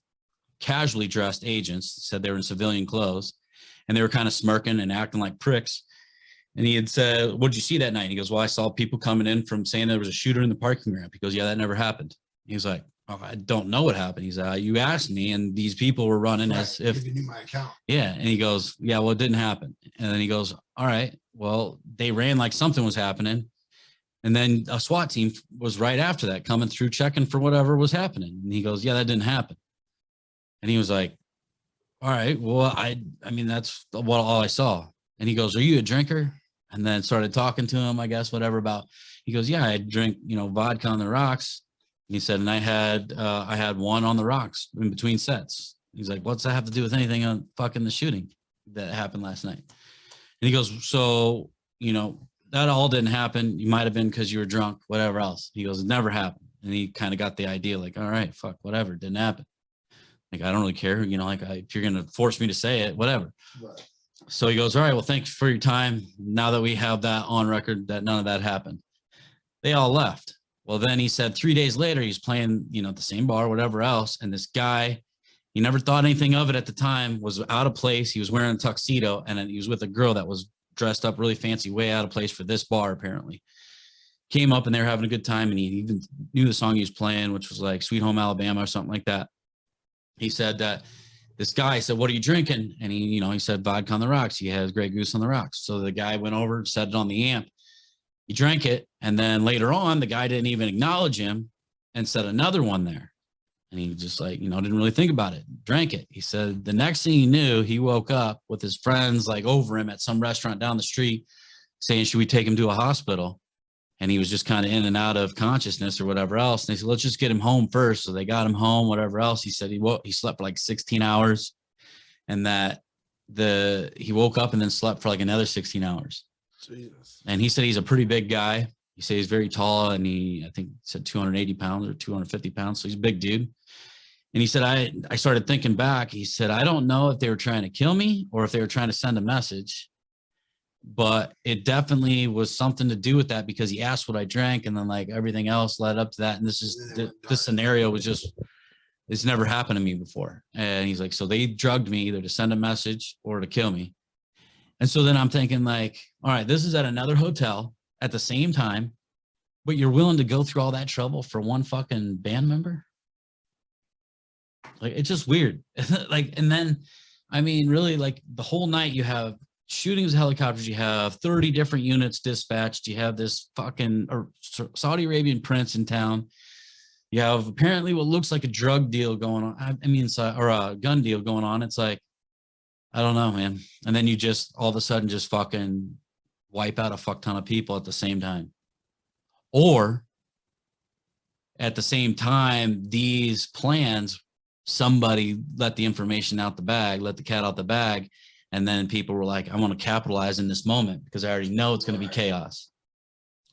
casually dressed agents, said they were in civilian clothes, and they were kind of smirking and acting like pricks. And he had said, what did you see that night? And he goes, well, I saw people coming in from saying there was a shooter in the parking ramp. He goes, yeah, that never happened. He was like, Oh, I don't know what happened. He's you asked me, and these people were running as if giving you my account. Yeah. And he goes, yeah, well, it didn't happen. And then he goes, all right, well, they ran like something was happening. And then a SWAT team was right after that coming through, checking for whatever was happening. And he goes, yeah, that didn't happen. And he was like, all right, well, I mean, that's what all I saw. And he goes, are you a drinker? And then started talking to him, I guess, whatever about, he goes, yeah, I drink, vodka on the rocks. And he said, and I had one on the rocks in between sets. He's like, what's that have to do with anything on fucking the shooting that happened last night? And he goes, so, that all didn't happen. You might've been because you were drunk, whatever else. He goes, it never happened. And he kind of got the idea like, all right, fuck, whatever, it didn't happen. Like, I don't really care, if you're going to force me to say it, whatever. Right. So he goes, all right, well, thanks for your time. Now that we have that on record, that none of that happened. They all left. Well, then he said 3 days later, he's playing, at the same bar, whatever else. And this guy, he never thought anything of it at the time, was out of place. He was wearing a tuxedo, and then he was with a girl that was dressed up really fancy, way out of place for this bar, apparently. Came up and they were having a good time, and he even knew the song he was playing, which was like Sweet Home Alabama or something like that. He said that this guy said, what are you drinking? And he said vodka on the rocks. He has Grey Goose on the rocks. So the guy went over, set it on the amp. He drank it. And then later on, the guy didn't even acknowledge him and set another one there. And he just like, didn't really think about it. Drank it. He said the next thing he knew, he woke up with his friends like over him at some restaurant down the street saying, should we take him to a hospital? And he was just kind of in and out of consciousness or whatever else. And they said, let's just get him home first. So they got him home, whatever else. He said he slept for like 16 hours and that he woke up and then slept for like another 16 hours. Jesus. And he said he's a pretty big guy. He said he's very tall, and I think said 280 pounds or 250 pounds. So he's a big dude. And he said, I started thinking back. He said, I don't know if they were trying to kill me or if they were trying to send a message, but it definitely was something to do with that because he asked what I drank, and then like everything else led up to that. And this scenario was just, it's never happened to me before. And he's like, so they drugged me either to send a message or to kill me. And so then I'm thinking like, all right, this is at another hotel at the same time, but you're willing to go through all that trouble for one fucking band member? Like, it's just weird. Like, and then, I mean, really like the whole night you have shootings of helicopters, you have 30 different units dispatched, you have this fucking Saudi Arabian prince in town, you have apparently what looks like a drug deal going on, or a gun deal going on. It's like, I don't know, man. And then you just all of a sudden just fucking wipe out a fuck ton of people at the same time. Or at the same time, these plans, somebody let the information out the bag, let the cat out the bag. And then people were like, I want to capitalize in this moment because I already know it's going to be chaos,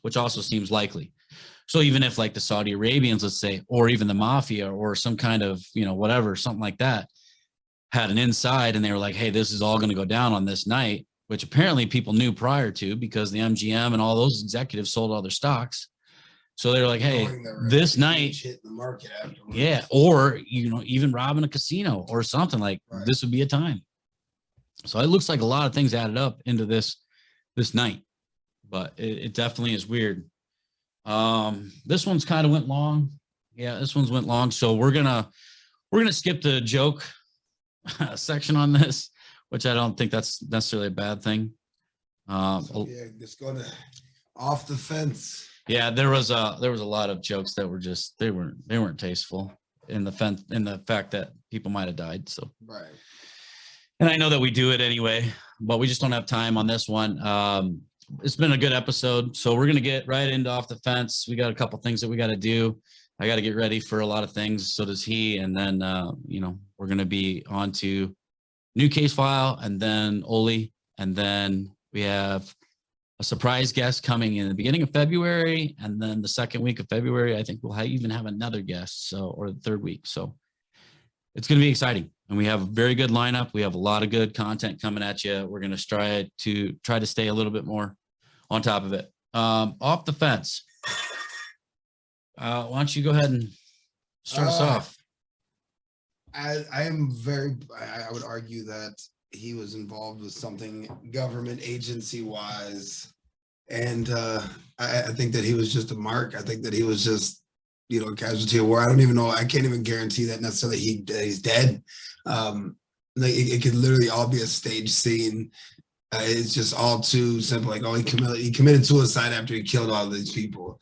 which also seems likely. So even if like the Saudi Arabians, let's say, or even the mafia or some kind of, whatever, something like that, had an inside and they were like, hey, this is all going to go down on this night, which apparently people knew prior to because the MGM and all those executives sold all their stocks. So they were like, hey, this night, hit the market afterwards. Yeah, or, even robbing a casino or something like This would be a time. So it looks like a lot of things added up into this night, but it definitely is weird. This one's kind of went long. Yeah, this one's went long. So we're gonna skip the joke section on this, which I don't think that's necessarily a bad thing. Just going to off the fence. Yeah, there was a lot of jokes that were just they weren't tasteful in the fact that people might have died. So right. And I know that we do it anyway, but we just don't have time on this one. It's been a good episode, so we're gonna get right into off the fence. We got a couple things that we got to do. I got to get ready for a lot of things. So does he. And then we're gonna be on to new case file, and then Oli, and then we have a surprise guest coming in the beginning of February, and then the second week of February, I think we'll even have another guest. Or the third week. So it's going to be exciting, and we have a very good lineup. We have a lot of good content coming at you. We're going to try to stay a little bit more on top of it. Off the fence. Why don't you go ahead and start us off? I would argue that he was involved with something government agency wise. And I think that he was just a mark. I think that he was just casualty of war. I don't even know. I can't even guarantee that necessarily he's dead. Like it could literally all be a stage scene. It's just all too simple. Like, oh, he committed suicide after he killed all these people.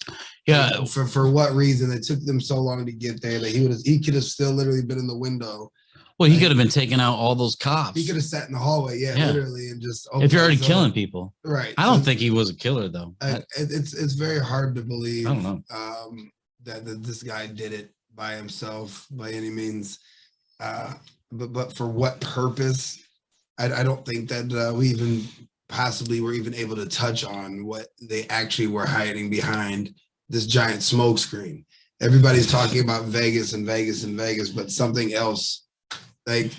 Yeah. Like, for what reason? It took them so long to get there that he could have still literally been in the window. Well, he could have been taking out all those cops. He could have sat in the hallway, literally, and just. If you're already killing people, right? I don't think he was a killer, though. It's very hard to believe. I don't know that this guy did it by himself by any means. But for what purpose? I don't think that we even possibly were even able to touch on what they actually were hiding behind this giant smoke screen. Everybody's talking about Vegas and Vegas and Vegas, but something else like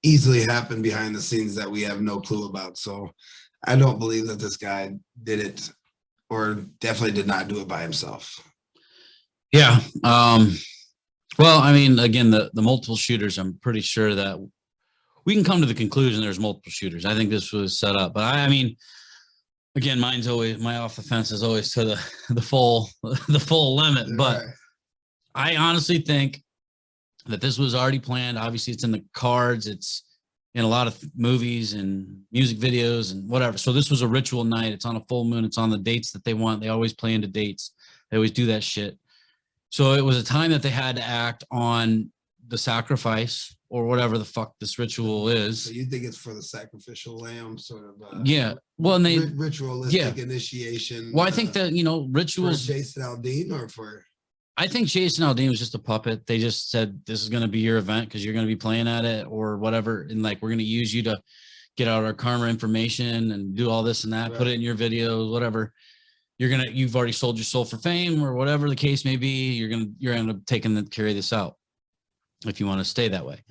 easily happened behind the scenes that we have no clue about. So I don't believe that this guy did it, or definitely did not do it by himself. Yeah. Well, I mean, again, the multiple shooters, I'm pretty sure that we can come to the conclusion there's multiple shooters. I think this was set up, but I mean, again, my off the fence is always to the full limit. But Right. I honestly think that this was already planned. Obviously, it's in the cards. It's in a lot of movies and music videos and whatever. So this was a ritual night. It's on a full moon. It's on the dates that they want. They always play into dates. They always do that shit. So it was a time that they had to act on the sacrifice or whatever the fuck this ritual is. So you think it's for the sacrificial lamb sort of? Yeah. Well, and they ritualistic initiation. Well, I think that, rituals. For Jason Aldean or for? I think Jason Aldean was just a puppet. They just said, this is going to be your event because you're going to be playing at it or whatever. And like, we're going to use you to get out our karma information and do all this and that, put it in your videos, whatever. You've already sold your soul for fame or whatever the case may be. You're going to end up carry this out if you want to stay that way.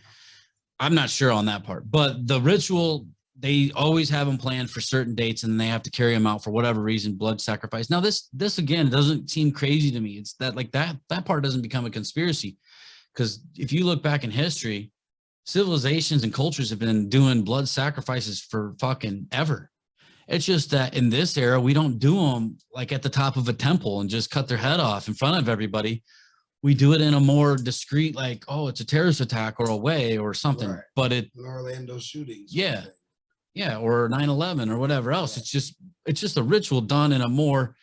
I'm not sure on that part, but the ritual, they always have them planned for certain dates and they have to carry them out for whatever reason, blood sacrifice. Now this again, doesn't seem crazy to me. It's that like that part doesn't become a conspiracy. Because if you look back in history, civilizations and cultures have been doing blood sacrifices for fucking ever. It's just that in this era, we don't do them like at the top of a temple and just cut their head off in front of everybody. We do it in a more discreet, like, oh, it's a terrorist attack or a way or something. Right. But the Orlando shootings. Yeah. Yeah. Or 9/11 or whatever else. Right. It's just a ritual done in a more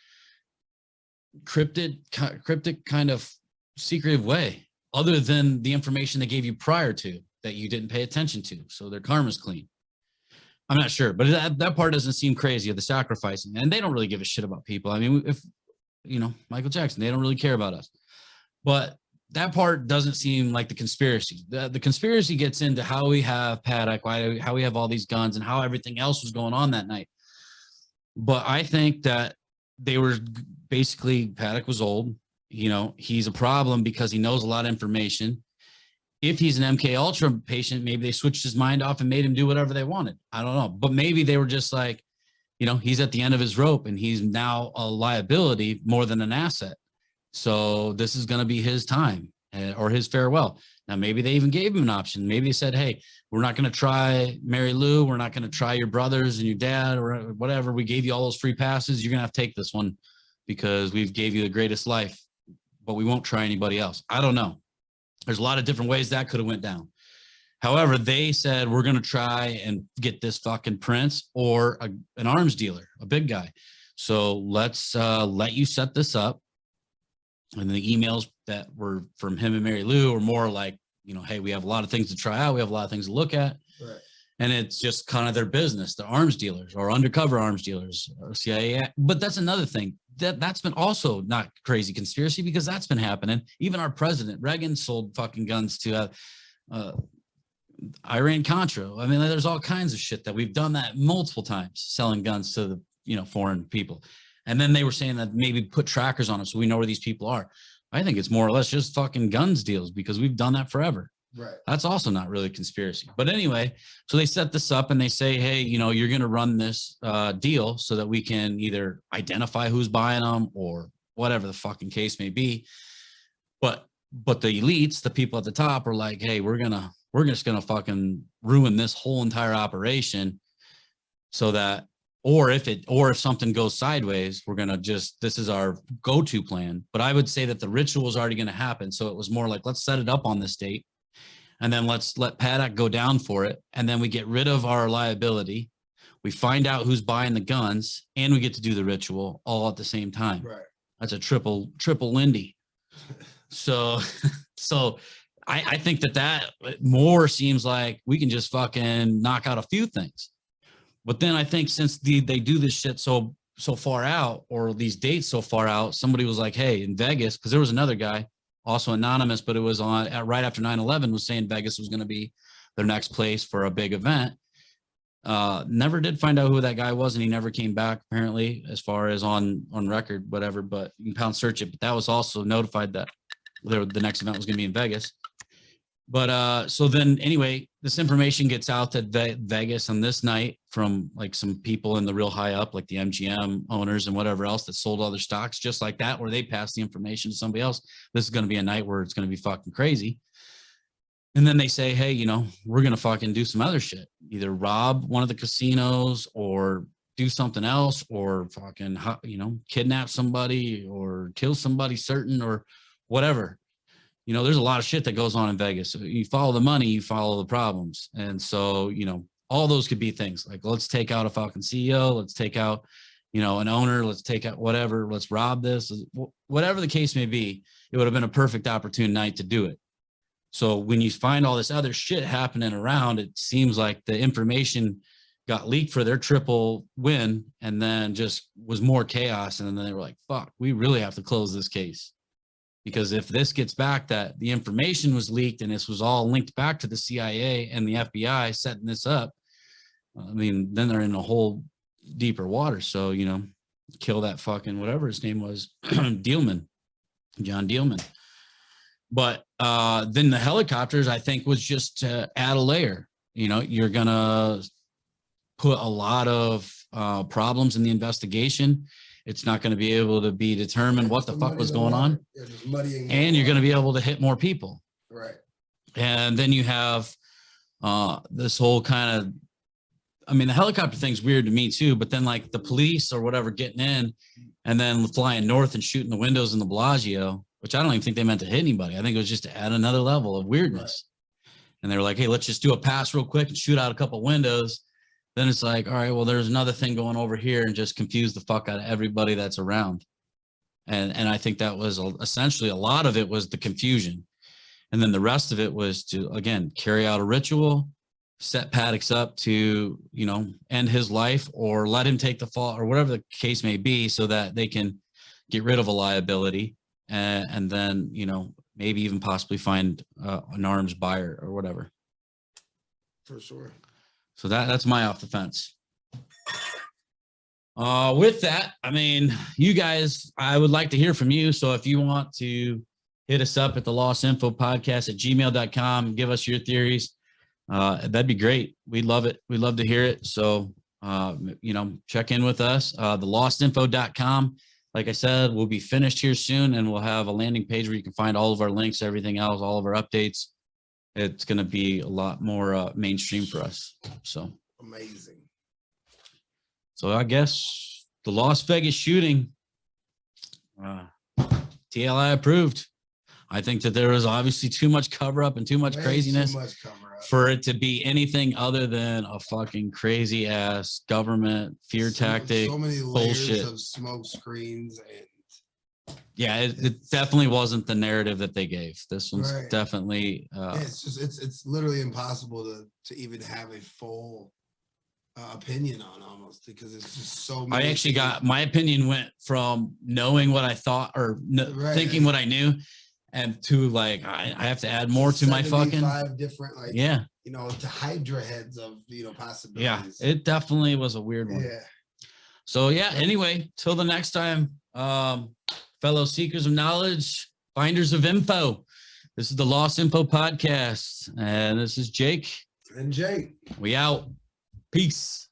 cryptic kind of secretive way, other than the information they gave you prior to that you didn't pay attention to. So their karma's clean. I'm not sure, but that part doesn't seem crazy of the sacrificing. And they don't really give a shit about people. I mean, if Michael Jackson, they don't really care about us. But that part doesn't seem like the conspiracy. The conspiracy gets into how we have Paddock, how we have all these guns, and how everything else was going on that night. But I think that they were basically, Paddock was old. He's a problem because he knows a lot of information. If he's an MK Ultra patient, maybe they switched his mind off and made him do whatever they wanted. I don't know. But maybe they were just like, he's at the end of his rope and he's now a liability more than an asset. So this is going to be his time or his farewell. Now, maybe they even gave him an option. Maybe they said, hey, we're not going to try Mary Lou. We're not going to try your brothers and your dad or whatever. We gave you all those free passes. You're going to have to take this one because we've gave you the greatest life, but we won't try anybody else. I don't know. There's a lot of different ways that could have went down. However, they said, we're going to try and get this fucking prince or an arms dealer, a big guy. So let's let you set this up. And the emails that were from him and Mary Lou were more like, hey, we have a lot of things to try out. We have a lot of things to look at. Right. And it's just kind of their business, the arms dealers or undercover arms dealers, or CIA. But that's another thing. That's been also not crazy conspiracy because that's been happening. Even our president, Reagan, sold fucking guns to Iran-Contra. I mean, there's all kinds of shit that we've done that multiple times, selling guns to the foreign people. And then they were saying that maybe put trackers on them so we know where these people are. I think it's more or less just fucking guns deals because we've done that forever. Right. That's also not really a conspiracy. But anyway, so they set this up and they say, hey, you're going to run this deal so that we can either identify who's buying them or whatever the fucking case may be. But the elites, the people at the top are like, hey, we're just going to fucking ruin this whole entire operation so that or if something goes sideways, we're going to this is our go-to plan. But I would say that the ritual was already going to happen. So it was more like, let's set it up on this date, and then let's let Paddock go down for it. And then we get rid of our liability. We find out who's buying the guns, and we get to do the ritual all at the same time. Right. That's a triple Lindy. So I think that more seems like we can just fucking knock out a few things. But then I think since they do this shit so far out, or these dates so far out, somebody was like, hey, in Vegas, because there was another guy, also anonymous, but it was on right after 9/11, was saying Vegas was going to be their next place for a big event. Never did find out who that guy was, and he never came back, apparently, as far as on record, whatever, but you can pound search it. But that was also notified that the next event was going to be in Vegas. But so then anyway, this information gets out to Vegas on this night from like some people in the real high up, like the MGM owners and whatever else that sold other stocks just like that, where they passed the information to somebody else. This is going to be a night where it's going to be fucking crazy. And then they say, hey, we're going to fucking do some other shit, either rob one of the casinos or do something else, or fucking, kidnap somebody or kill somebody certain or whatever. There's a lot of shit that goes on in Vegas. So you follow the money, you follow the problems. And so, all those could be things like, let's take out a fucking CEO, let's take out, an owner, let's take out whatever, let's rob this, whatever the case may be. It would have been a perfect opportune night to do it. So when you find all this other shit happening around, it seems like the information got leaked for their triple win, and then just was more chaos. And then they were like, fuck, we really have to close this case. Because if this gets back that the information was leaked and this was all linked back to the CIA and the FBI setting this up, then they're in a whole deeper water. So, kill that fucking whatever his name was, John Dealman. But then the helicopters, I think, was just to add a layer. You're going to put a lot of problems in the investigation. It's not going to be able to be determined what the fuck was going on. And you're going to be able to hit more people. Right. And then you have this whole kind of, the helicopter thing's weird to me too, but then like the police or whatever getting in and then flying north and shooting the windows in the Bellagio, which I don't even think they meant to hit anybody. I think it was just to add another level of weirdness. Right. And they were like, hey, let's just do a pass real quick and shoot out a couple windows. Then it's like, all right, well, there's another thing going over here, and just confuse the fuck out of everybody that's around. And I think that was essentially a lot of it was the confusion. And then the rest of it was to, again, carry out a ritual, set Paddock up to, end his life or let him take the fall or whatever the case may be, so that they can get rid of a liability and then, maybe even possibly find an arms buyer or whatever. For sure. So that's my off the fence. With that, you guys, I would like to hear from you. So if you want to hit us up at the lostinfopodcast@gmail.com, give us your theories. That'd be great. We'd love it. We'd love to hear it. So, check in with us. thelostinfo.com. Like I said, we'll be finished here soon, and we'll have a landing page where you can find all of our links, everything else, all of our updates. It's going to be a lot more mainstream for us. So amazing. So I guess the Las Vegas shooting, TLI approved. I think that there was obviously too much cover up and too much craziness for it to be anything other than a fucking crazy ass government fear tactic. So many layers bullshit of smoke screens and. Yeah, it definitely wasn't the narrative that they gave. This one's right. Definitely. It's literally impossible to even have a full opinion on almost, because it's just so many. I actually got my opinion went from knowing what I thought or thinking what I knew, and to like I have to add more to my fucking 5 different to Hydra heads of possibilities. Yeah, it definitely was a weird one. Yeah. So yeah. Anyway, till the next time. Fellow seekers of knowledge, finders of info. This is the Lost Info Podcast, and this is Jake. And Jake. We out. Peace.